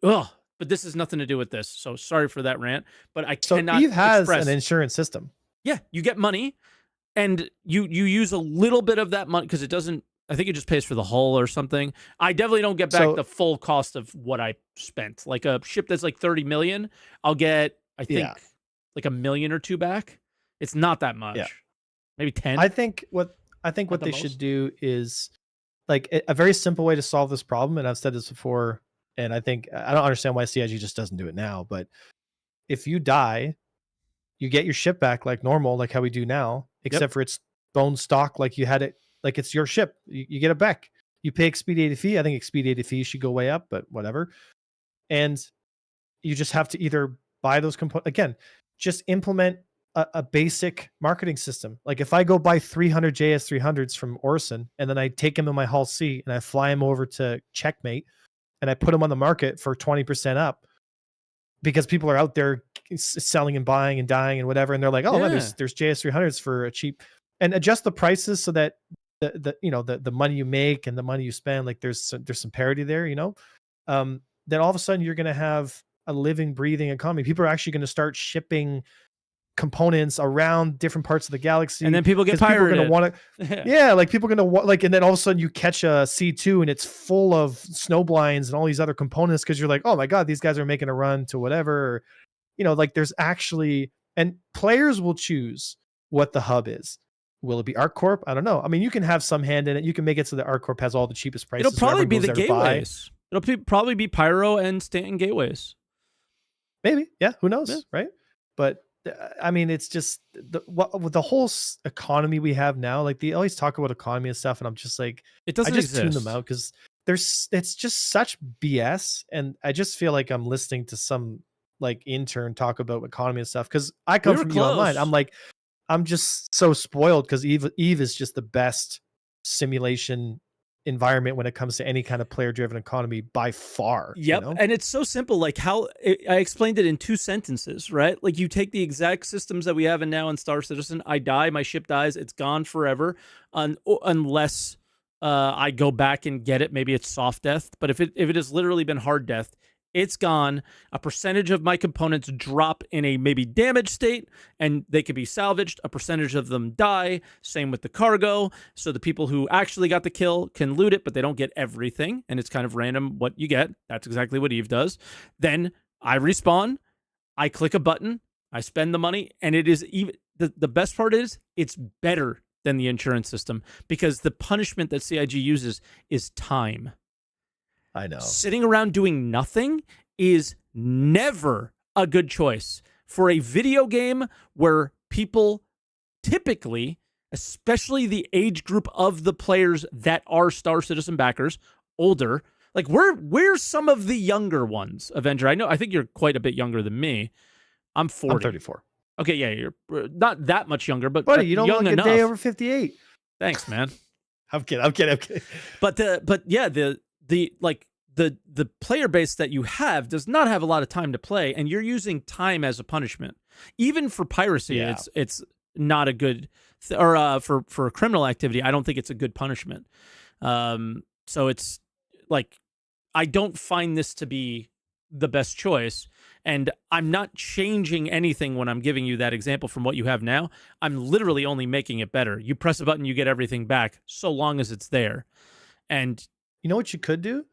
But this has nothing to do with this. So sorry for that rant, but I cannot EVE has an insurance system. Yeah, you get money and you use a little bit of that money because it doesn't, I think it just pays for the hull or something. I definitely don't get back the full cost of what I spent. Like a ship that's like 30 million, I'll get, I think, like $1 million or $2 million back. It's not that much. Yeah. Maybe 10. I think what they should do is like a very simple way to solve this problem. And I've said this before, and I think I don't understand why CIG just doesn't do it now, but if you die, you get your ship back like normal, like how we do now, except for it's bone stock, like you had it, like it's your ship. You get it back. You pay expedited fee. I think expedited fee should go way up, but whatever. And you just have to either buy those components again, just implement a basic marketing system. Like if I go buy 300 JS300s from Orson and then I take them in my Hull C and I fly them over to Checkmate and I put them on the market for 20% up because people are out there selling and buying and dying and whatever. And they're like, oh, man, there's JS300s for a cheap, and adjust the prices so that the money you make and the money you spend, like there's some parity there, then all of a sudden you're going to have a living, breathing economy. People are actually going to start shipping components around different parts of the galaxy, and then people get pirated. People are going to want to, like people are going to like, and then all of a sudden you catch a C2 and it's full of snow blinds and all these other components because you're like, oh my god, these guys are making a run to whatever, or, like there's actually, and players will choose what the hub is. Will it be ArcCorp? I don't know. I mean, you can have some hand in it. You can make it so that ArcCorp has all the cheapest prices. It'll probably be the gateways. It'll probably be Pyro and Stanton gateways. Maybe, yeah. Who knows, right? But I mean, it's just with the whole economy we have now. Like they always talk about economy and stuff, and I'm just like, it doesn't exist. Tune them out because it's just such BS, and I just feel like I'm listening to some like intern talk about economy and stuff because I come from online. I'm like, I'm just so spoiled because Eve is just the best simulation environment when it comes to any kind of player driven economy by far. Yep. And it's so simple. Like I explained it in 2 sentences, right? Like you take the exact systems that we have now in Star Citizen. I die, my ship dies, it's gone forever unless I go back and get it. Maybe it's soft death, but if it has literally been hard death, it's gone. A percentage of my components drop in a maybe damaged state, and they could be salvaged. A percentage of them die. Same with the cargo. So the people who actually got the kill can loot it, but they don't get everything, and it's kind of random what you get. That's exactly what Eve does. Then I respawn. I click a button. I spend the money, and it is even the best part is it's better than the insurance system because the punishment that CIG uses is time. I know. Sitting around doing nothing is never a good choice for a video game where people typically, especially the age group of the players that are Star Citizen backers, older, like we're some of the younger ones, Avenger. I think you're quite a bit younger than me. I'm 40. I'm 34. Okay, yeah, you're not that much younger, but buddy, you don't young look enough. A day over 58. Thanks, man. I'm kidding. But the player base that you have does not have a lot of time to play, and you're using time as a punishment. Even for piracy, it's not a good or for criminal activity. I don't think it's a good punishment. So it's like I don't find this to be the best choice, and I'm not changing anything when I'm giving you that example from what you have now. I'm literally only making it better. You press a button, you get everything back, so long as it's there. And you know what you could do?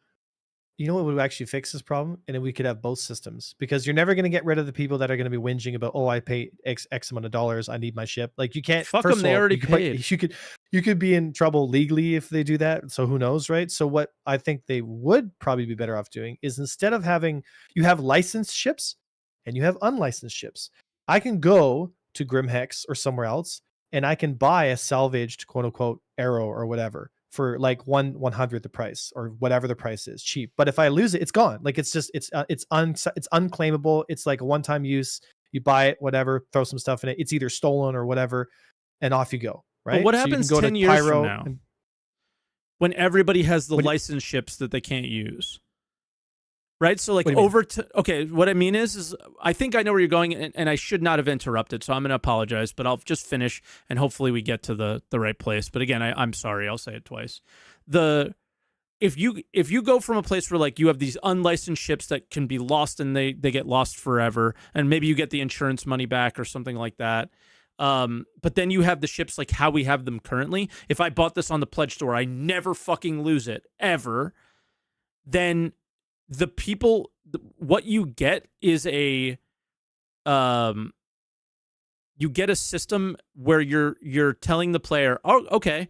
You know what would actually fix this problem? And then we could have both systems because you're never going to get rid of the people that are going to be whinging about, oh, I pay X amount of dollars. I need my ship. Like you can't. Fuck them. They already paid. You could be in trouble legally if they do that. So who knows, right? So what I think they would probably be better off doing is instead of you have licensed ships and you have unlicensed ships. I can go to Grimhex or somewhere else and I can buy a salvaged quote unquote arrow or whatever for like 1/100th the price or whatever the price is, cheap. But if I lose it, it's gone. Like it's unclaimable. It's like a one-time use. You buy it, whatever, throw some stuff in it. It's either stolen or whatever, and off you go. Right. But what happens 10 years from now when everybody has the licensed ships that they can't use? Right. So like okay. What I mean is I think I know where you're going, and I should not have interrupted. So I'm going to apologize, but I'll just finish and hopefully we get to the right place. But again, I'm sorry. I'll say it twice. If you go from a place where like you have these unlicensed ships that can be lost and they get lost forever, and maybe you get the insurance money back or something like that. But then you have the ships like how we have them currently. If I bought this on the pledge store, I never fucking lose it ever. Then the people, what you get is you get a system where you're telling the player, oh, okay,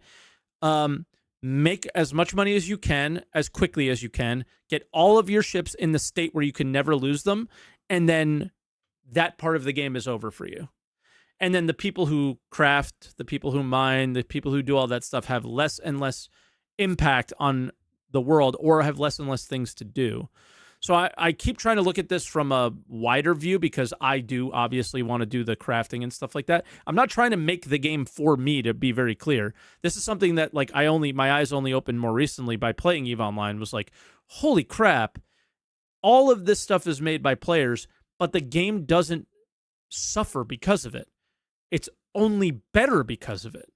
make as much money as you can, as quickly as you can, get all of your ships in the state where you can never lose them, and then that part of the game is over for you. And then the people who craft, the people who mine, the people who do all that stuff have less and less impact on the world, or have less and less things to do. So I keep trying to look at this from a wider view, because I do obviously want to do the crafting and stuff like that. I'm not trying to make the game for me, to be very clear. This is something that, like, my eyes only opened more recently by playing EVE Online, was like, holy crap, all of this stuff is made by players, but the game doesn't suffer because of it. It's only better because of it.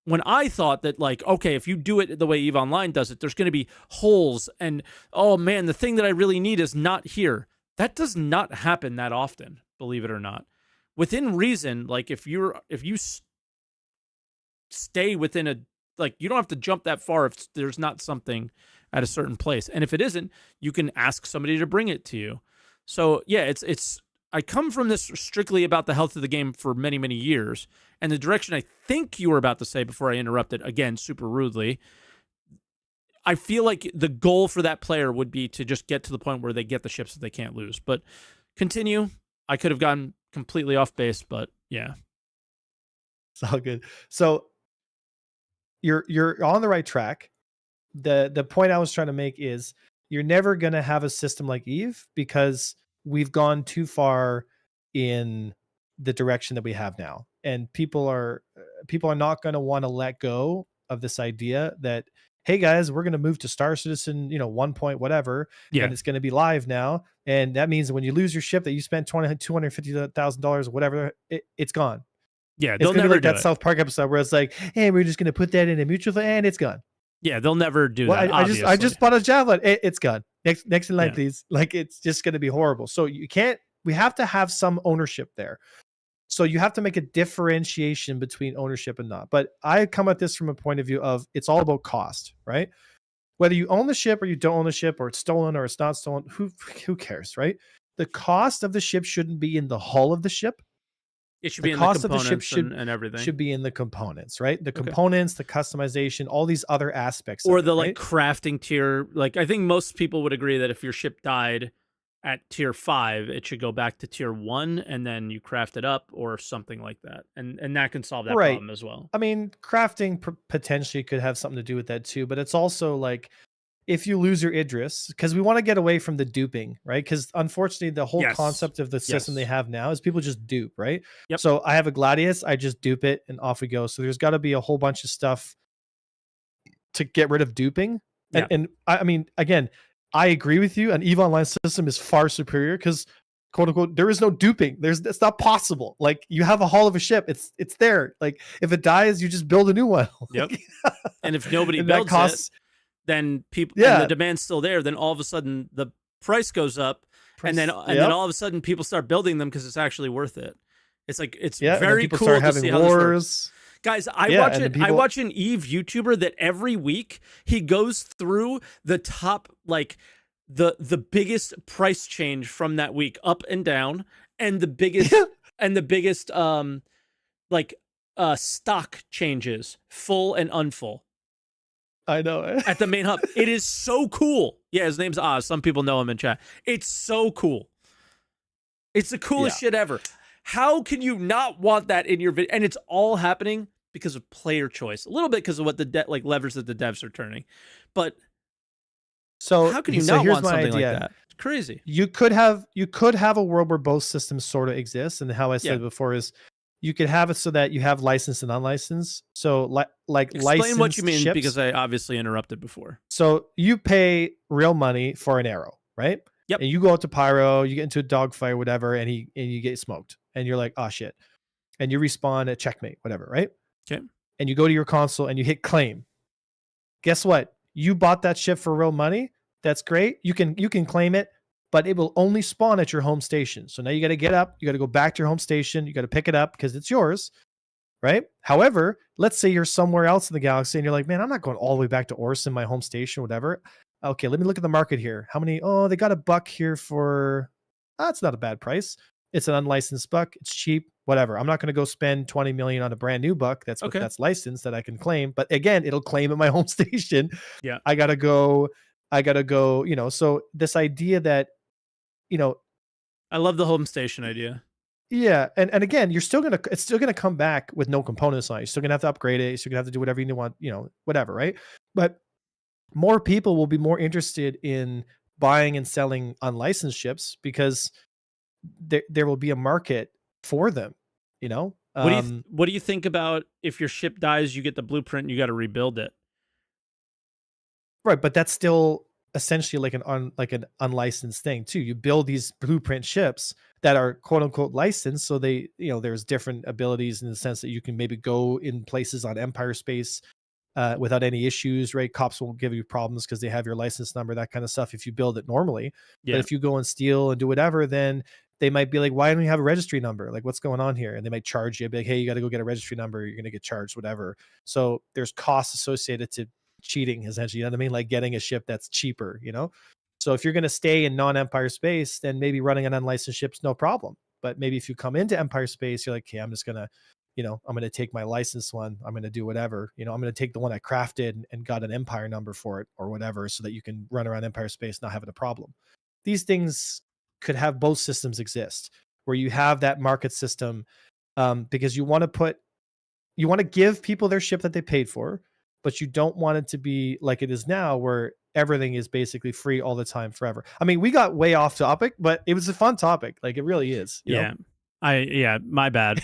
When I thought that, like, okay, if you do it the way EVE Online does it, there's going to be holes, and, oh man, the thing that I really need is not here. That does not happen that often, believe it or not. Within reason, like, if you stay within a, like, you don't have to jump that far if there's not something at a certain place. And if it isn't, you can ask somebody to bring it to you. So yeah, it's I come from this strictly about the health of the game for many, many years. And the direction I think you were about to say before I interrupted, again, super rudely, I feel like the goal for that player would be to just get to the point where they get the ships that they can't lose. But continue. I could have gone completely off base, but yeah. It's all good. So you're on the right track. The point I was trying to make is, you're never going to have a system like EVE, because we've gone too far in the direction that we have now, and people are not going to want to let go of this idea that, hey guys, we're going to move to Star Citizen, 1 point whatever, Yeah. and it's going to be live now, and that means when you lose your ship that you spent $250,000 or whatever, it's gone. Yeah, It's they'll gonna be never like do that it. South Park episode where it's like, hey, we're just going to put that in a mutual fund, and it's gone. Yeah, they'll never do Well, that. I just bought a Javelin. It's gone. Next in line, Yeah. please. Like, it's just going to be horrible. So we have to have some ownership there. So you have to make a differentiation between ownership and not. But I come at this from a point of view of, it's all about cost, right? Whether you own the ship or you don't own the ship, or it's stolen or it's not stolen, who cares, right? The cost of the ship shouldn't be in the hull of the ship. It should The be in the cost of the components ship and everything. should be in the components, right? The Okay. components, the customization, all these other aspects. Or of it, the right? like crafting tier. Like, I think most people would agree that if your ship died at tier 5, it should go back to tier 1, and then you craft it up or something like that. And that can solve that Right. problem as well. I mean, crafting potentially could have something to do with that too, but it's also like, if you lose your Idris, because we want to get away from the duping, right? Because unfortunately, the whole Yes. concept of the system they Yes. have now is people just dupe, right? Yep. So I have a Gladius, I just dupe it, and off we go. So there's got to be a whole bunch of stuff to get rid of duping. Yeah. And I mean, again, I agree with you. An EVE Online system is far superior because, quote unquote, there is no duping. It's not possible. Like, you have a hull of a ship, it's there. Like, if it dies, you just build a new one. Yep. And if nobody And that builds costs, it, then people, Yeah. and the demand's still there, then all of a sudden the price goes up, and then Yep. all of a sudden people start building them because it's actually worth it. It's like, it's Yeah, and then very people cool start to having see how this works. wars. Guys, Yeah, I and then I people- watch an EVE YouTuber that every week he goes through the top, like, the biggest price change from that week, up and down, and the biggest and the biggest stock changes, full and unfull, I know. at the main hub. It is so cool. Yeah, his name's Oz. Some people know him in chat. It's so cool. It's the coolest shit ever. How can you not want that in your video? And it's all happening because of player choice. A little bit because of what the levers that the devs are turning. But So how can you so not here's want my something idea. like that? It's crazy. You could have a world where both systems sort of exist, and how I said Yeah. before is, you could have it so that you have licensed and unlicensed. So like Explain licensed what you mean, ships. because I obviously interrupted before. So you pay real money for an arrow, right? Yep. And you go out to Pyro, you get into a dogfight or whatever, and you get smoked, and you're like, oh shit, and you respawn at checkmate, whatever, right? Okay. And you go to your console and you hit claim. Guess what? You bought that ship for real money. That's great. You can claim it, but it will only spawn at your home station. So now you got to get up, you got to go back to your home station, you got to pick it up because it's yours, right? However, let's say you're somewhere else in the galaxy and you're like, man, I'm not going all the way back to Orson, my home station, whatever. Okay, let me look at the market here. How many? Oh, they got a buck here for, that's not a bad price. It's an unlicensed buck. It's cheap, whatever. I'm not going to go spend 20 million on a brand new buck that's Okay. that's licensed that I can claim. But again, it'll claim at my home station. Yeah. I gotta go, so this idea that, I love the home station idea. Yeah, and again, it's still gonna come back with no components on it. You're still gonna have to upgrade it. You're still gonna have to do whatever you want, whatever, right? But more people will be more interested in buying and selling unlicensed ships because there will be a market for them, you know? What do you think about if your ship dies, you get the blueprint, and you got to rebuild it? Right, but that's still essentially like an unlicensed thing too. You build these blueprint ships that are quote unquote licensed, so they, there's different abilities in the sense that you can maybe go in places on Empire space without any issues, right? Cops won't give you problems because they have your license number, that kind of stuff, if you build it normally. But Yeah, if you go and steal and do whatever, then they might be like, why don't you have a registry number? Like, what's going on here? And they might charge you, be like, hey, you got to go get a registry number. You're going to get charged, whatever. So there's costs associated to cheating, essentially. You know what I mean? Like getting a ship that's cheaper, So if you're going to stay in non-Empire space, then maybe running an unlicensed ship's no problem. But maybe if you come into Empire space, you're like, okay, I'm just going to I'm going to take my licensed one. I'm going to do whatever, I'm going to take the one I crafted and got an Empire number for it or whatever, so that you can run around Empire space not having a problem. These things could have both systems exist where you have that market system, because you want to give people their ship that they paid for, but you don't want it to be like it is now where everything is basically free all the time forever. I mean, we got way off topic, but it was a fun topic. Like it really is. yeah. My bad.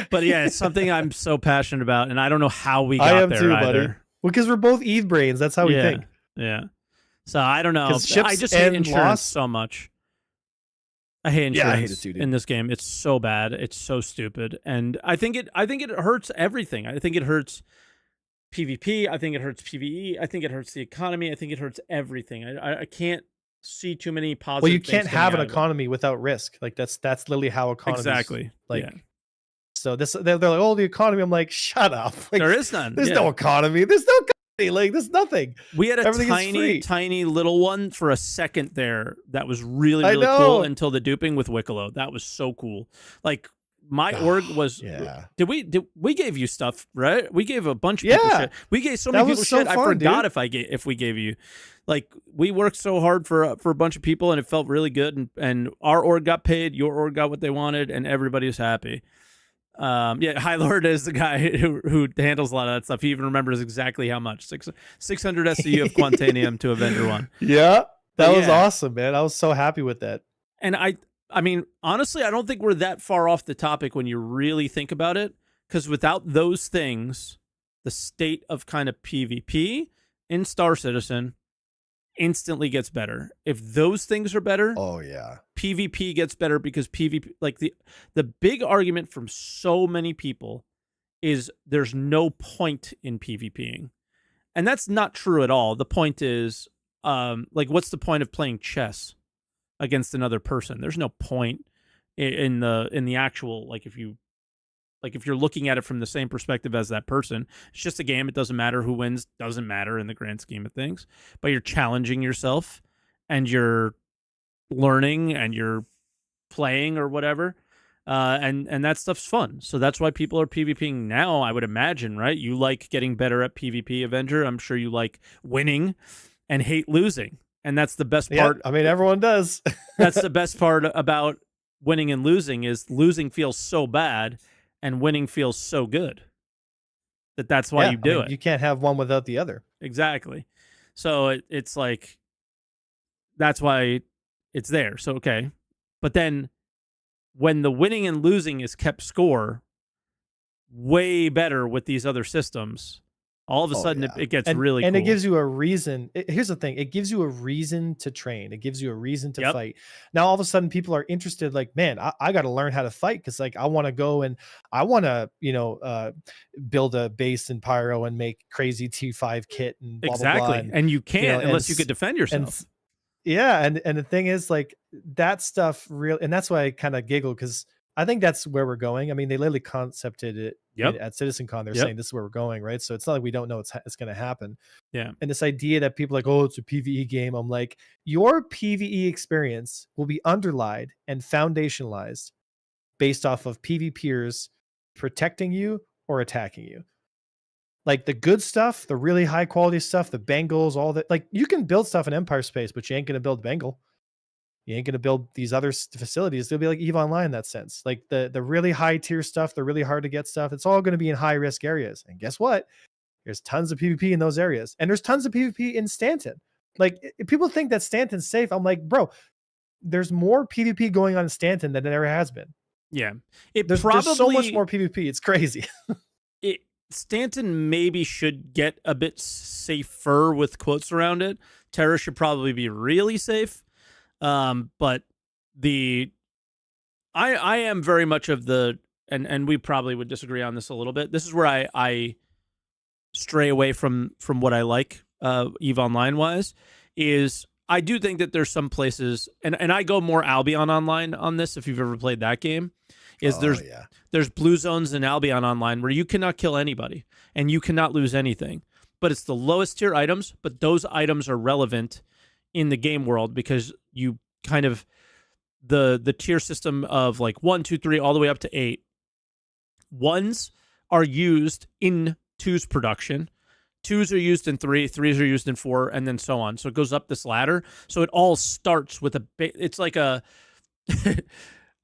But yeah, it's something I'm so passionate about, and I don't know how we got there too, either. Buddy. Well, because we're both Eve brains. That's how we think. Yeah. So I don't know. I just hate insurance so much. I hate insurance. Yeah, I hate it too, dude. In this game. It's so bad. It's so stupid, and I think it hurts everything. I think it hurts PvP. I think it hurts PvE. I think it hurts the economy. I think it hurts everything. I can't see too many positive. Well, you can't have an economy without risk. Like that's literally how economies exactly. Like. Yeah. So they're like, oh, the economy. I'm like, shut up. Like, there is none. There's no economy. There's no economy. Like, there's nothing. We had a tiny little one for a second there that was really, really cool until the duping with Wicklow. That was so cool. Like, my org was. Yeah. We gave you stuff, right? We gave a bunch of people shit. We gave so many people shit. I forgot if we gave you. Like, we worked so hard for a bunch of people, and it felt really good. And our org got paid. Your org got what they wanted, and everybody was happy. High Lord is the guy who handles a lot of that stuff. He even remembers exactly how much 600 SCU of Quantanium to Avenger 1. Yeah, that was awesome, man. I was so happy with that. And I mean, honestly, I don't think we're that far off the topic when you really think about it, because without those things, the state of kind of PvP in Star Citizen instantly gets better. If those things are better, PvP gets better, because PvP, like the big argument from so many people is there's no point in PvPing. And that's not true at all. The point is, like, what's the point of playing chess against another person? There's no point in the actual, like, if you're looking at it from the same perspective as that person. It's just a game. It doesn't matter who wins. Doesn't matter in the grand scheme of things. But you're challenging yourself, and you're learning, and you're playing or whatever. And that stuff's fun. So that's why people are PvPing now, I would imagine, right? You like getting better at PvP, Avenger. I'm sure you like winning and hate losing. And that's the best part. Yeah, I mean, everyone does. That's the best part about winning and losing, is losing feels so bad and winning feels so good that's why you do it. You can't have one without the other. Exactly. So it's like, that's why it's there. So, okay. But then when the winning and losing is kept score way better with these other systems, all of a sudden it gets really cool. And it gives you a reason. Here's the thing. It gives you a reason to train. It gives you a reason to fight. Now, all of a sudden people are interested, like, man, I got to learn how to fight, because, like, I want to go and I want to, build a base in Pyro and make crazy T5 kit and blah, blah, blah. And you can't unless you could defend yourself. And the thing is, like, that stuff really, and that's why I kind of giggle, because I think that's where we're going. I mean, they literally concepted it at CitizenCon. They're saying this is where we're going, right? So it's not like we don't know it's going to happen. Yeah. And this idea that people are like, oh, it's a PvE game. I'm like, your PvE experience will be underlined and foundationalized based off of PvPers protecting you or attacking you. Like the good stuff, the really high quality stuff, the Bengals, all that. Like, you can build stuff in Empire space, but you ain't going to build Bengal. You ain't going to build these other facilities. They'll be like EVE Online in that sense. Like the really high tier stuff, the really hard to get stuff, it's all going to be in high risk areas. And guess what? There's tons of PvP in those areas. And there's tons of PvP in Stanton. Like, if people think that Stanton's safe, I'm like, bro, there's more PvP going on in Stanton than there ever has been. Yeah. There's so much more PvP. It's crazy. Stanton maybe should get a bit safer with quotes around it. Terra should probably be really safe. But I am very much of the, and we probably would disagree on this a little bit. This is where I stray away from what I like, EVE Online wise, is I do think that there's some places, and I go more Albion Online on this, if you've ever played that game, is there's blue zones in Albion Online where you cannot kill anybody and you cannot lose anything. But it's the lowest tier items, but those items are relevant in the game world because you kind of, the tier system of like 1, 2, 3, all the way up to 8. Ones are used in 2's production. 2s are used in 3, 3s are used in 4, and then so on. So it goes up this ladder. So it all starts with it's like a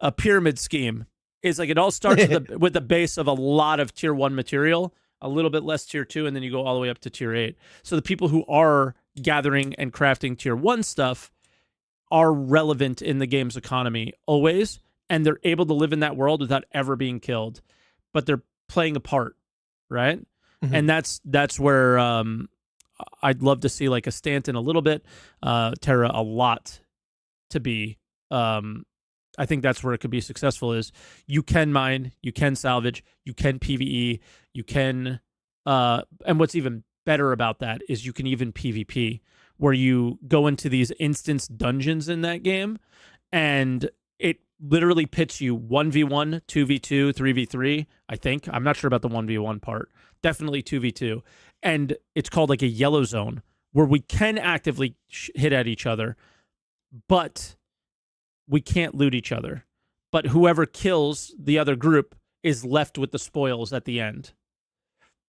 a pyramid scheme. It's like it all starts with the base of a lot of tier 1 material, a little bit less tier 2, and then you go all the way up to tier 8. So the people who are gathering and crafting tier 1 stuff are relevant in the game's economy always, and they're able to live in that world without ever being killed, but they're playing a part, right? Mm-hmm. And that's where I'd love to see like a Stanton a little bit, Terra a lot to be. I think that's where it could be successful, is you can mine, you can salvage, you can PvE, you can, and what's even better about that is you can even PvP, where you go into these instance dungeons in that game, and it literally pits you 1v1, 2v2, 3v3, I think. I'm not sure about the 1v1 part. Definitely 2v2. And it's called like a yellow zone, where we can actively hit at each other, but we can't loot each other. But whoever kills the other group is left with the spoils at the end.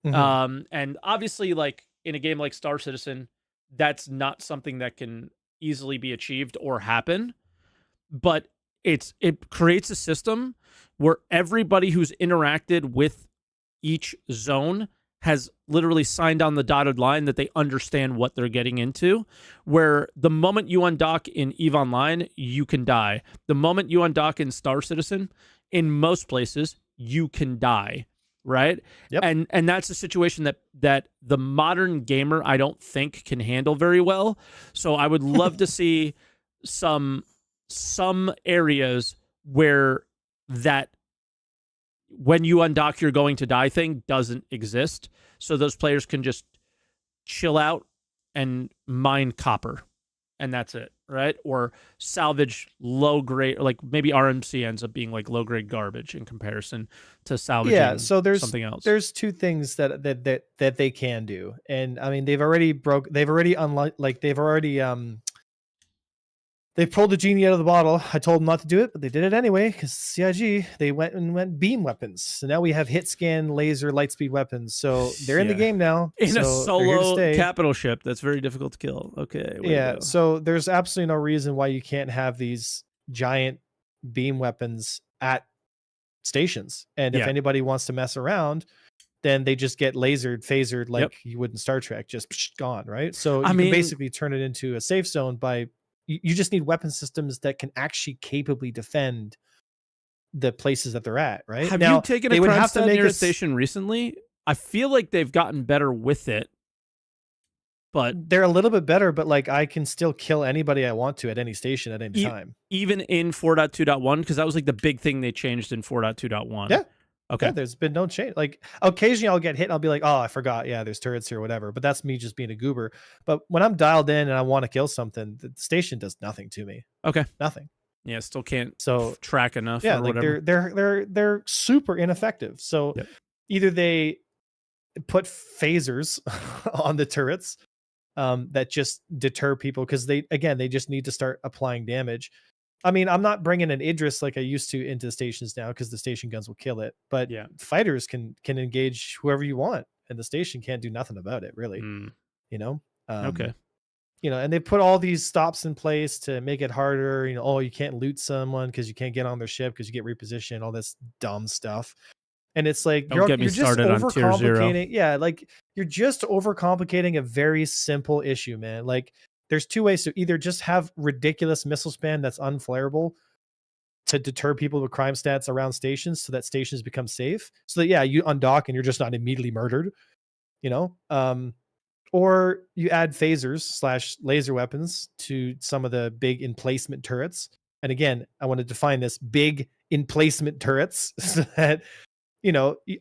Mm-hmm. And obviously, like in a game like Star Citizen, that's not something that can easily be achieved or happen. But it creates a system where everybody who's interacted with each zone has literally signed on the dotted line that they understand what they're getting into, where the moment you undock in EVE Online, you can die. The moment you undock in Star Citizen, in most places, you can die, right? Yep. And that's a situation that the modern gamer, I don't think, can handle very well. So I would love to see some areas where that when you undock you're going to die thing doesn't exist, so those players can just chill out and mine copper, and that's it, right? Or salvage low grade, like maybe RMC ends up being like low grade garbage in comparison to salvaging something else. There's two things that they can do, and I mean they've already they pulled the genie out of the bottle. I told them not to do it, but they did it anyway because CIG, they went beam weapons. So now we have hit scan, laser, light speed weapons. So they're in the game now. In a solo capital ship that's very difficult to kill. Okay. Yeah. So there's absolutely no reason why you can't have these giant beam weapons at stations. And if anybody wants to mess around, then they just get lasered, phasered like you would in Star Trek, just gone, right? So you can basically turn it into a safe zone by... You just need weapon systems that can actually capably defend the places that they're at, right? Have you taken a crime stat near a station recently? I feel like they've gotten better with it, but they're a little bit better. But like, I can still kill anybody I want to at any station at any time, even in 4.2.1, because that was like the big thing they changed in 4.2.1. Yeah. Okay. Yeah, there's been no change. Like occasionally I'll get hit and I'll be like, oh, I forgot. Yeah, there's turrets here, whatever. But that's me just being a goober. But when I'm dialed in and I want to kill something, the station does nothing to me. Okay. Nothing. Yeah, still can't track enough. Yeah, or like whatever. they're super ineffective. So either they put phasers on the turrets that just deter people, because they just need to start applying damage. I mean, I'm not bringing an Idris like I used to into the stations now, because the station guns will kill it. But fighters can engage whoever you want, and the station can't do nothing about it, really. You know? Okay. and they put all these stops in place to make it harder. Oh, you can't loot someone because you can't get on their ship because you get repositioned, all this dumb stuff. And it's like Don't get me you're just started on tier 0. overcomplicating. Yeah, like you're just overcomplicating a very simple issue, man. Like there's two ways to either just have ridiculous missile spam that's unflareable to deter people with crime stats around stations so that stations become safe. So that, yeah, you undock and you're just not immediately murdered, or you add phasers / laser weapons to some of the big emplacement turrets. And again, I want to define this: big emplacement turrets, so that,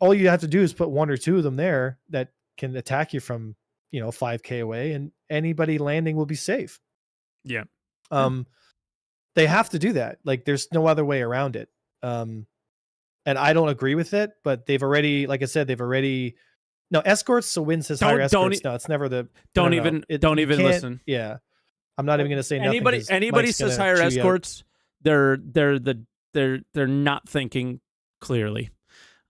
all you have to do is put 1 or 2 of them there that can attack you from, 5K away, and anybody landing will be safe. Yeah. They have to do that. Like there's no other way around it. And I don't agree with it, but they've already, like I said, no, escorts. So Win says higher escorts. No, it's never the. Don't even listen. Yeah, I'm not even going to say nothing. Anybody says higher escorts, they're not thinking clearly.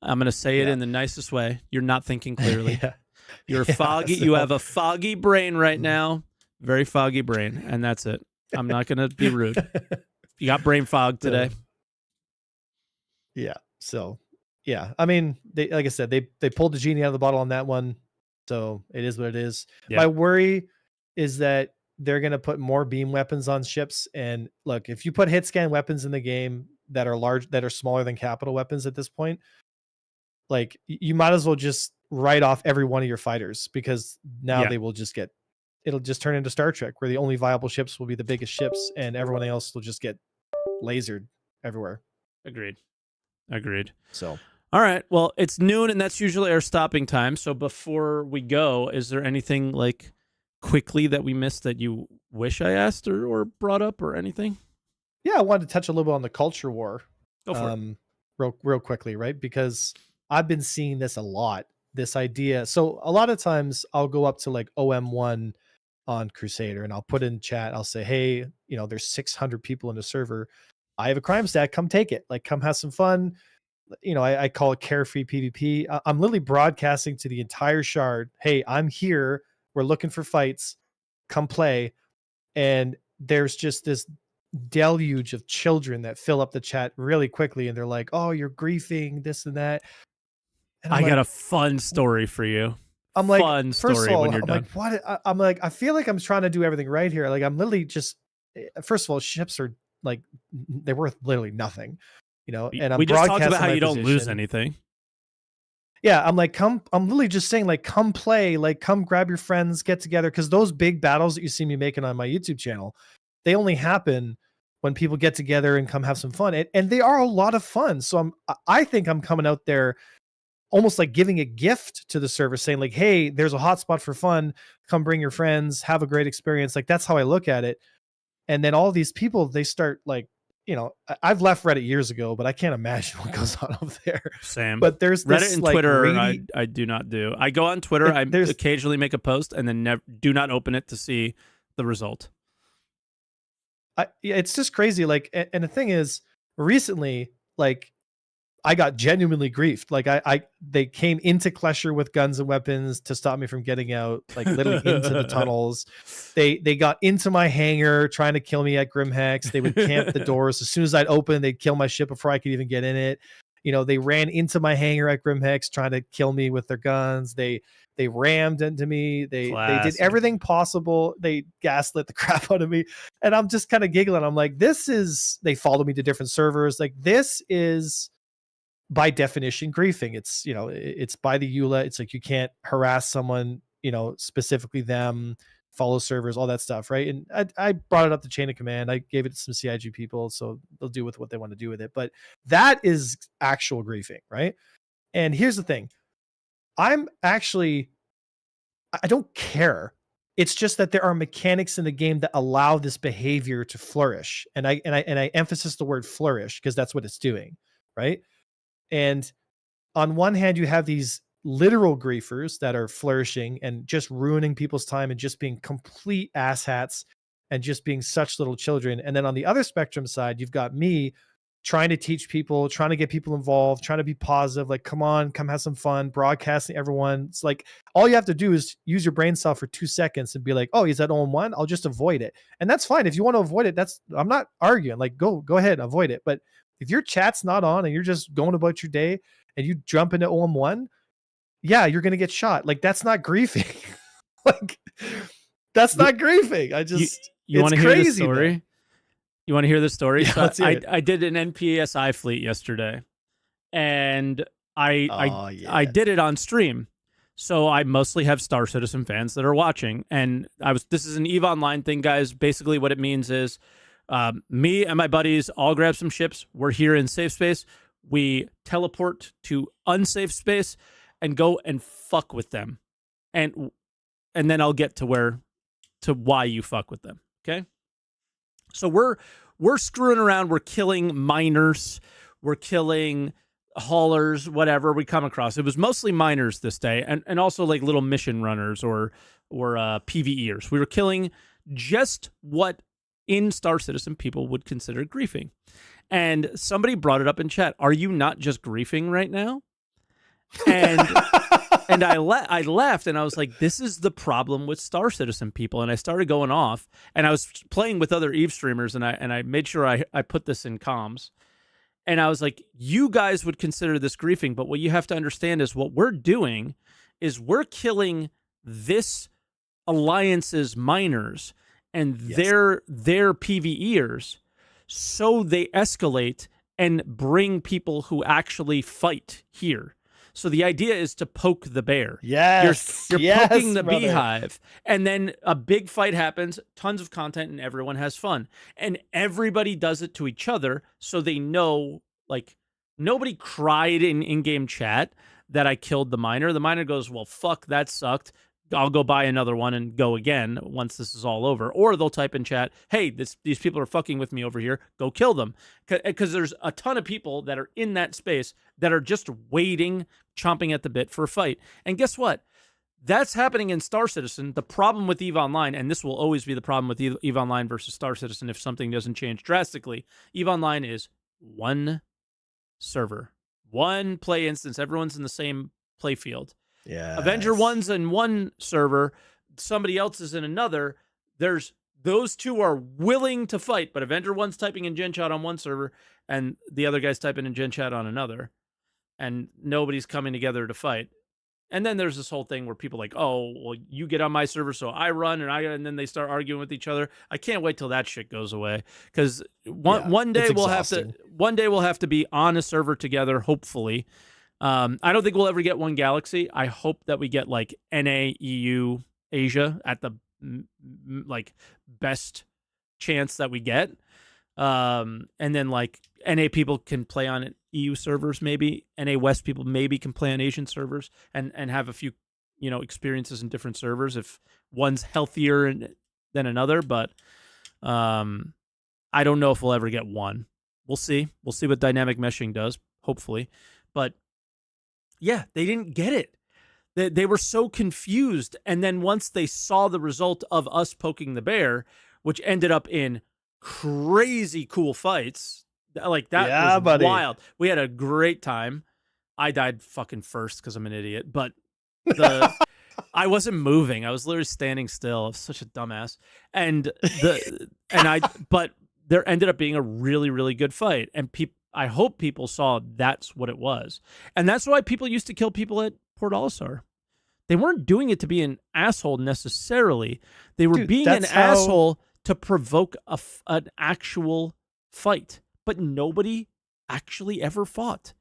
I'm going to say it in the nicest way. You're not thinking clearly. You're foggy. So, you have a foggy brain right now. Very foggy brain, and that's it. I'm not going to be rude. You got brain fog today. Yeah. So. Yeah, I mean, like I said, they pulled the genie out of the bottle on that one, so it is what it is. Yeah. My worry is that they're going to put more beam weapons on ships, and look, if you put hit scan weapons in the game that are smaller than capital weapons at this point, like you might as well just write off every one of your fighters, because now they will just it'll just turn into Star Trek, where the only viable ships will be the biggest ships, and everyone else will just get lasered everywhere. Agreed. So. All right. Well, it's noon, and that's usually our stopping time. So before we go, is there anything like quickly that we missed that you wish I asked or brought up or anything? Yeah, I wanted to touch a little bit on the culture war. Go for it. Real quickly, right? Because I've been seeing this a lot, this idea. So a lot of times I'll go up to like OM1 on Crusader and I'll put in chat, I'll say, hey, there's 600 people in the server. I have a crime stat. Come take it. Like, come have some fun. I call it carefree PvP. I'm literally broadcasting to the entire shard. Hey, I'm here. We're looking for fights. Come play. And there's just this deluge of children that fill up the chat really quickly. And they're like, oh, you're griefing this and that. And I got a fun story for you. I'm like, first of all, I'm like, what? I'm like, I feel like I'm trying to do everything right here. Like, I'm literally just, first of all, ships are like, they're worth literally nothing. And we just talked about how you don't lose anything. Yeah, I'm like, I'm literally just saying, like, come play, like, come grab your friends, get together, because those big battles that you see me making on my YouTube channel, they only happen when people get together and come have some fun, and they are a lot of fun. So I think I'm coming out there almost like giving a gift to the server, saying like, hey, there's a hotspot for fun, come bring your friends, have a great experience. Like, that's how I look at it. And then all these people, they start like, I've left Reddit years ago, but I can't imagine what goes on over there. Same. But there's this, Reddit and Twitter. I do not do. I go on Twitter. I occasionally make a post and then do not open it to see the result. It's just crazy. Like, and the thing is, recently, like, I got genuinely griefed. Like, they came into Klesher with guns and weapons to stop me from getting out, like literally into the tunnels. They got into my hangar trying to kill me at Grimhex. They would camp the doors. As soon as I'd open, they'd kill my ship before I could even get in it. They ran into my hangar at Grimhex trying to kill me with their guns. They rammed into me. They did everything possible. They gaslit the crap out of me. And I'm just kind of giggling. I'm like, they followed me to different servers. Like, this is, by definition, griefing. It's, it's by the EULA. It's like, you can't harass someone, specifically them, follow servers, all that stuff, right? And I brought it up the chain of command. I gave it to some CIG people, so they'll do with what they want to do with it. But that is actual griefing, right? And here's the thing. I don't care. It's just that there are mechanics in the game that allow this behavior to flourish. And I emphasize the word flourish because that's what it's doing, right? And on one hand, you have these literal griefers that are flourishing and just ruining people's time and just being complete asshats and just being such little children. And then on the other spectrum side, you've got me trying to teach people, trying to get people involved, trying to be positive, like, come on, come have some fun, broadcasting everyone. It's like, all you have to do is use your brain cell for 2 seconds and be like, oh, he's at 0-1. I'll just avoid it. And that's fine. If you want to avoid it, I'm not arguing, like, go ahead, avoid it. But if your chat's not on and you're just going about your day and you jump into 0-1, yeah, you're going to get shot. Like, that's not griefing. Like, that's not griefing. I just, you want to hear the story? Man. You want to hear the story? Yeah, so I did an NPSI fleet yesterday, and I did it on stream. So I mostly have Star Citizen fans that are watching, and this is an EVE Online thing, guys. Basically, what it means is, me and my buddies all grab some ships. We're here in safe space. We teleport to unsafe space and go and fuck with them, and then I'll get to why you fuck with them. Okay. So we're screwing around. We're killing miners. We're killing haulers, whatever we come across. It was mostly miners this day, and also like little mission runners or PvEers. We were killing just what in Star Citizen people would consider griefing. And somebody brought it up in chat. Are you not just griefing right now? And and I left, and I was like, this is the problem with Star Citizen people. And I started going off, and I was playing with other EVE streamers, and I made sure I put this in comms. And I was like, you guys would consider this griefing, but what you have to understand is what we're doing is we're killing this alliance's miners and their PvEers, so they escalate and bring people who actually fight here. So the idea is to poke the bear. Yes. You're poking the beehive. And then a big fight happens, tons of content, and everyone has fun. And everybody does it to each other, so they know, like, nobody cried in in-game chat that I killed the miner. The miner goes, well, fuck, that sucked. I'll go buy another one and go again once this is all over. Or they'll type in chat, hey, these people are fucking with me over here. Go kill them. Because there's a ton of people that are in that space that are just waiting, chomping at the bit for a fight. And guess what? That's happening in Star Citizen. The problem with EVE Online, and this will always be the problem with EVE Online versus Star Citizen if something doesn't change drastically, EVE Online is one server, one play instance. Everyone's in the same play field. Yeah. Avenger 1's in one server, somebody else is in another. Those two are willing to fight, but Avenger 1's typing in Gen Chat on one server and the other guy's typing in Gen Chat on another, and nobody's coming together to fight. And then there's this whole thing where people are like, oh, well, you get on my server, so I run, and then they start arguing with each other. I can't wait till that shit goes away, because one day we'll have to be on a server together, hopefully. I don't think we'll ever get one Galaxy. I hope that we get like NA, EU, Asia at the like best chance that we get. And then like NA people can play on EU servers, maybe NA West people maybe can play on Asian servers and have a few, experiences in different servers if one's healthier than another. But I don't know if we'll ever get one. We'll see. We'll see what dynamic meshing does, hopefully. But yeah, they didn't get it. They were so confused. And then once they saw the result of us poking the bear, which ended up in crazy cool fights, like that was wild. We had a great time. I died fucking first because I'm an idiot, but I wasn't moving. I was literally standing still. I was such a dumbass. But there ended up being a really, really good fight. And I hope people saw that's what it was. And that's why people used to kill people at Port Olisar. They weren't doing it to be an asshole necessarily. They were being an asshole to provoke an actual fight. But nobody actually ever fought.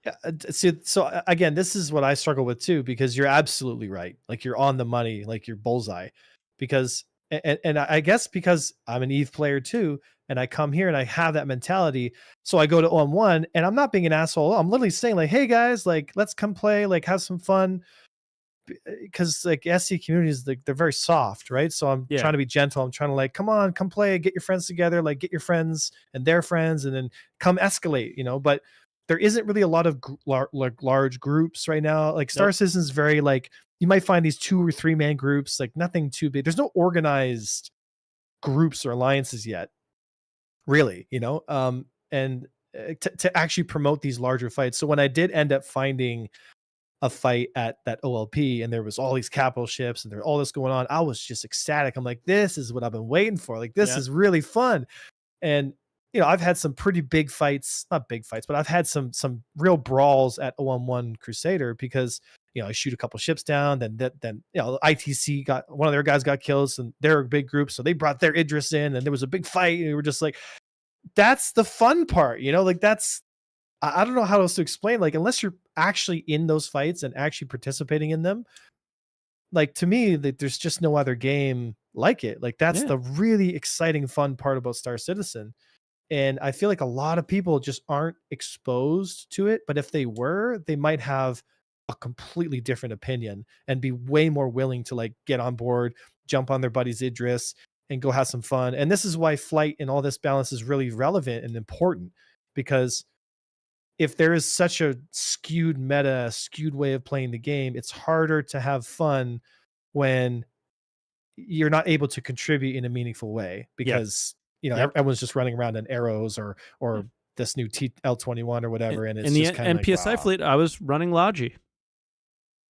Yeah. See, so again, this is what I struggle with too, because you're absolutely right. Like, you're on the money, like you're bullseye. Because, and I guess because I'm an EVE player too, and I come here and I have that mentality. So I go to 0-1 and I'm not being an asshole. I'm literally saying like, hey guys, like, let's come play, like, have some fun. Because like SC communities, they're very soft, right? So I'm trying to be gentle. I'm trying to like, come on, come play, get your friends together, like get your friends and their friends, and then come escalate, But there isn't really a lot of large groups right now. Like Star Citizen is very like, you might find these 2 or 3 man groups, like nothing too big. There's no organized groups or alliances yet, really, and to actually promote these larger fights. So when I did end up finding a fight at that OLP and there was all these capital ships and there all this going on, I was just ecstatic. I'm like, this is what I've been waiting for. Like, this is really fun. And I've had some pretty big fights, not big fights, but I've had some real brawls at 0-on-1 Crusader because I shoot a couple ships down, then ITC got one of their guys got killed, and they're a big group, so they brought their Idris in, and there was a big fight, and we were just like, that's the fun part, like that's, I don't know how else to explain, like unless you're actually in those fights and actually participating in them, like to me, there's just no other game like it. Like that's the really exciting, fun part about Star Citizen. And I feel like a lot of people just aren't exposed to it, but if they were, they might have a completely different opinion and be way more willing to like get on board, jump on their buddy's Idris and go have some fun. And this is why flight and all this balance is really relevant and important, because if there is such a skewed meta, skewed way of playing the game, it's harder to have fun when you're not able to contribute in a meaningful way because everyone's just running around in arrows or this new L21 or whatever, and it's just kind of MPSI like, wow. fleet. I was running Logi.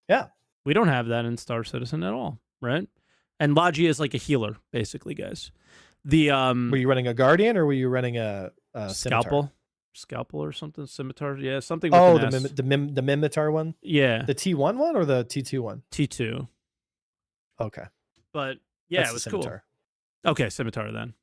Yeah, we don't have that in Star Citizen at all, right? And Logi is like a healer, basically, guys. The were you running a Guardian or were you running a Scalpel? Scalpel or something, scimitar, something. Oh, the Mimitar one, the T1 one or the T2 one? T2. Okay, but that's it was scimitar. Cool. Okay, scimitar then.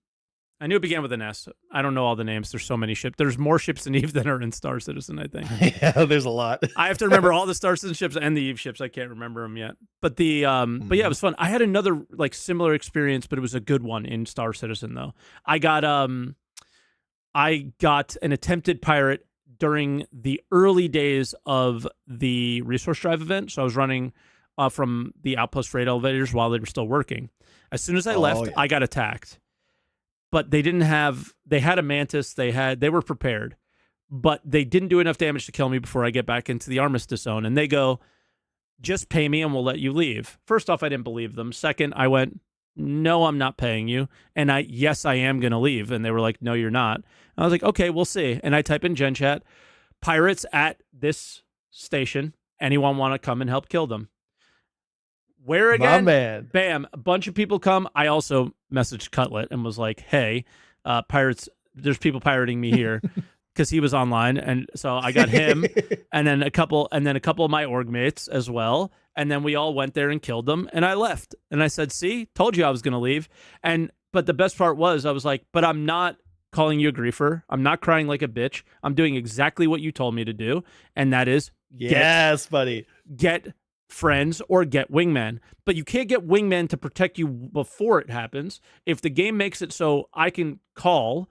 I knew it began with an S. I don't know all the names. There's so many ships. There's more ships in Eve than are in Star Citizen, I think. Yeah, there's a lot. I have to remember all the Star Citizen ships and the Eve ships. I can't remember them yet. But but yeah, it was fun. I had another like similar experience, but it was a good one in Star Citizen though. I got an attempted pirate during the early days of the resource drive event. So I was running from the outpost freight elevators while they were still working. As soon as I left, I got attacked. But they had a Mantis, they were prepared, but they didn't do enough damage to kill me before I get back into the Armistice zone. And they go, just pay me and we'll let you leave. First off, I didn't believe them. Second, I went, no, I'm not paying you. And yes, I am going to leave. And they were like, no, you're not. I was like, okay, we'll see. And I type in Gen Chat, pirates at this station. Anyone want to come and help kill them? Where again? My man. Bam. A bunch of people come. I also messaged Cutlet and was like, hey, pirates, there's people pirating me here because he was online. And so I got him and then a couple of my org mates as well. And then we all went there and killed them. And I left. And I said, see, told you I was going to leave. But the best part was I was like, but I'm not calling you a griefer. I'm not crying like a bitch. I'm doing exactly what you told me to do. And that is buddy. Get friends or get wingman, but you can't get wingman to protect you before it happens. If the game makes it so I can call,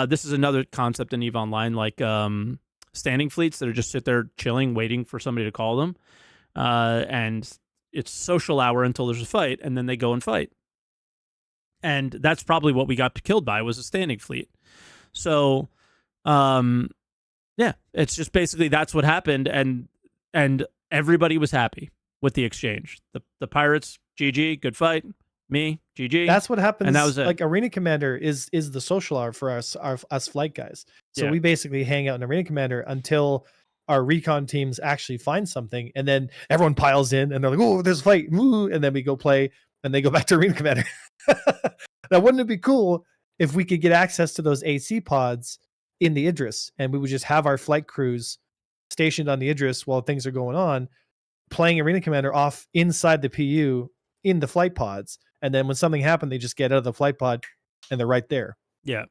this is another concept in EVE Online, like standing fleets that are just sit there chilling, waiting for somebody to call them, and it's social hour until there's a fight, and then they go and fight. And that's probably what we got killed by, was a standing fleet. So, it's just basically that's what happened, and everybody was happy with the exchange. The pirates, GG, good fight. Me, GG. That's what happens. And that was it. Like Arena Commander is the social hour for us flight guys. So we basically hang out in Arena Commander until our recon teams actually find something, and then everyone piles in and they're like, oh, there's a fight. Woo! And then we go play and they go back to Arena Commander. Now, wouldn't it be cool if we could get access to those AC pods in the Idris and we would just have our flight crews stationed on the Idris while things are going on, playing Arena Commander off inside the PU in the flight pods, and then when something happened, they just get out of the flight pod and they're right there. Yeah.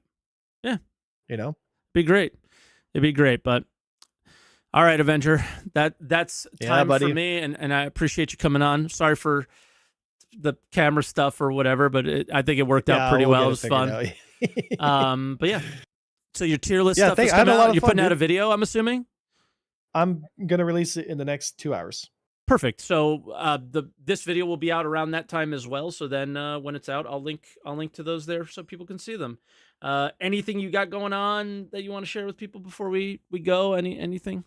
Be great. It'd be great. But all right, Avenger, that's time for me, and I appreciate you coming on. Sorry for the camera stuff or whatever, but I think it worked out pretty well. It was fun. But yeah, so your tier list stuff is coming out. You're putting out a video, I'm assuming. I'm gonna release it in the next 2 hours. Perfect. So this video will be out around that time as well. So then when it's out, I'll link to those there so people can see them. Anything you got going on that you want to share with people before we go? Anything?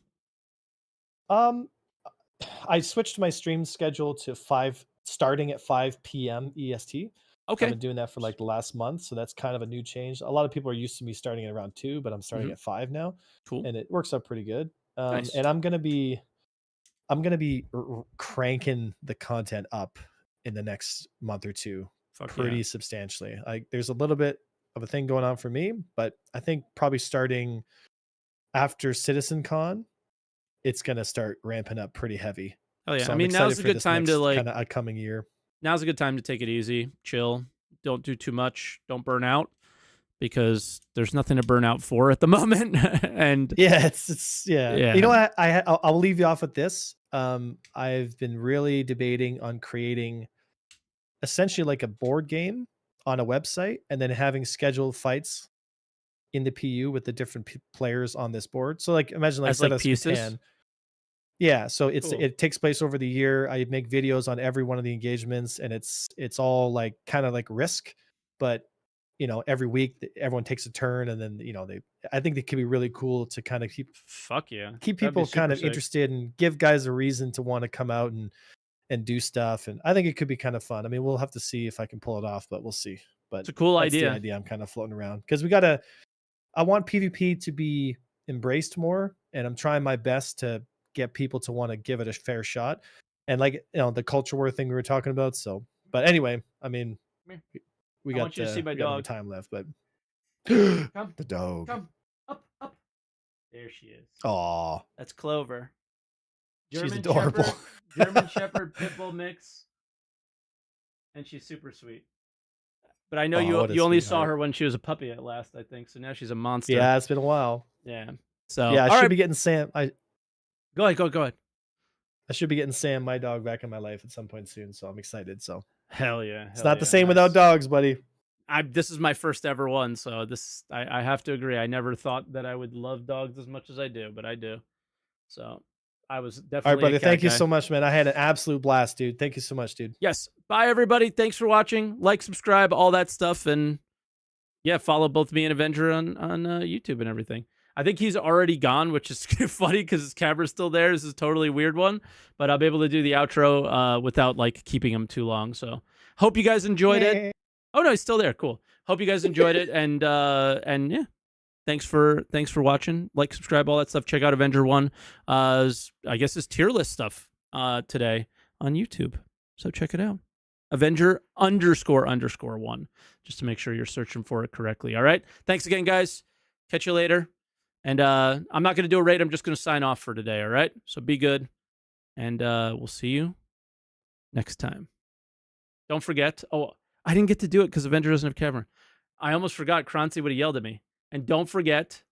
I switched my stream schedule to starting at 5 p.m. EST. I've Okay. been doing that for like the last month, so that's kind of a new change. A lot of people are used to me starting at around 2, but I'm starting at 5 now, Cool. and it works out pretty good. Nice. And I'm gonna be cranking the content up in the next month or two Fuck yeah. pretty substantially. Like there's a little bit of a thing going on for me, but I think probably starting after CitizenCon, it's gonna start ramping up pretty heavy. Oh yeah. So I I'm mean, excited now's a for good this time to next like. kind of upcoming year. Now's a good time to take it easy, chill. Don't do too much. Don't burn out because there's nothing to burn out for at the moment. And Yeah, it's yeah. You know yeah, what? I'll leave you off with this. I've been really debating on creating essentially like a board game on a website and then having scheduled fights in the PU with the different players on this board. So like imagine like as like Settlers of pieces. Catan. Yeah, so Cool. it takes place over the year. I make videos on every one of the engagements, and it's all like kind of like Risk, but every week everyone takes a turn, and then they. I think it could be really cool to kind of Fuck yeah. keep That'd be people kind super of sick. interested and give guys a reason to want to come out and do stuff. And I think it could be kind of fun. I mean, we'll have to see if I can pull it off, but we'll see. But It's a cool that's the idea. idea I'm kind of floating around because I want PvP to be embraced more, and I'm trying my best to get people to want to give it a fair shot. And like the culture war thing we were talking about. So, but anyway, I mean, Come here. we I got want you to see my we got more dog. time left, but Come, the dog. come, up, up. There she is. Aw, That's Clover. she's German adorable. Shepherd, German Shepherd Pitbull mix, and she's super sweet. But I know Aw, what a you only saw sweetheart. her when she was a puppy at last, I think. So now she's a monster. Yeah, it's been a while. Yeah. So Yeah, I all should right, be getting Sam. go ahead, go ahead. I should be getting Sam, my dog, back in my life at some point soon. So I'm excited. So Hell yeah, it's hell not the yeah. same without dogs, buddy. This is my first ever one, so I have to agree. I never thought that I would love dogs as much as I do, but I do. So I was All right, definitely a brother. cat Thank you guy. so much, man. I had an absolute blast, dude. Thank you so much, dude. Yes. Bye everybody. Thanks for watching. Like, subscribe, all that stuff, and yeah, follow both me and Avenger on YouTube and everything. I think he's already gone, which is funny because his camera's still there. This is a totally weird one, but I'll be able to do the outro without like keeping him too long. So hope you guys enjoyed it. Oh no, he's still there. Cool. Hope you guys enjoyed it, and yeah, thanks for watching. Like, subscribe, all that stuff. Check out Avenger 1. I guess his tier list stuff today on YouTube. So check it out. Avenger __1, just to make sure you're searching for it correctly. All right. Thanks again, guys. Catch you later. And I'm not going to do a raid. I'm just going to sign off for today. All right. So be good. And we'll see you next time. Don't forget. Oh, I didn't get to do it because Avenger doesn't have camera. I almost forgot. Croncy would have yelled at me. And don't forget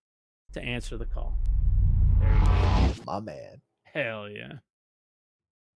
to answer the call. There you go. My man. Hell yeah.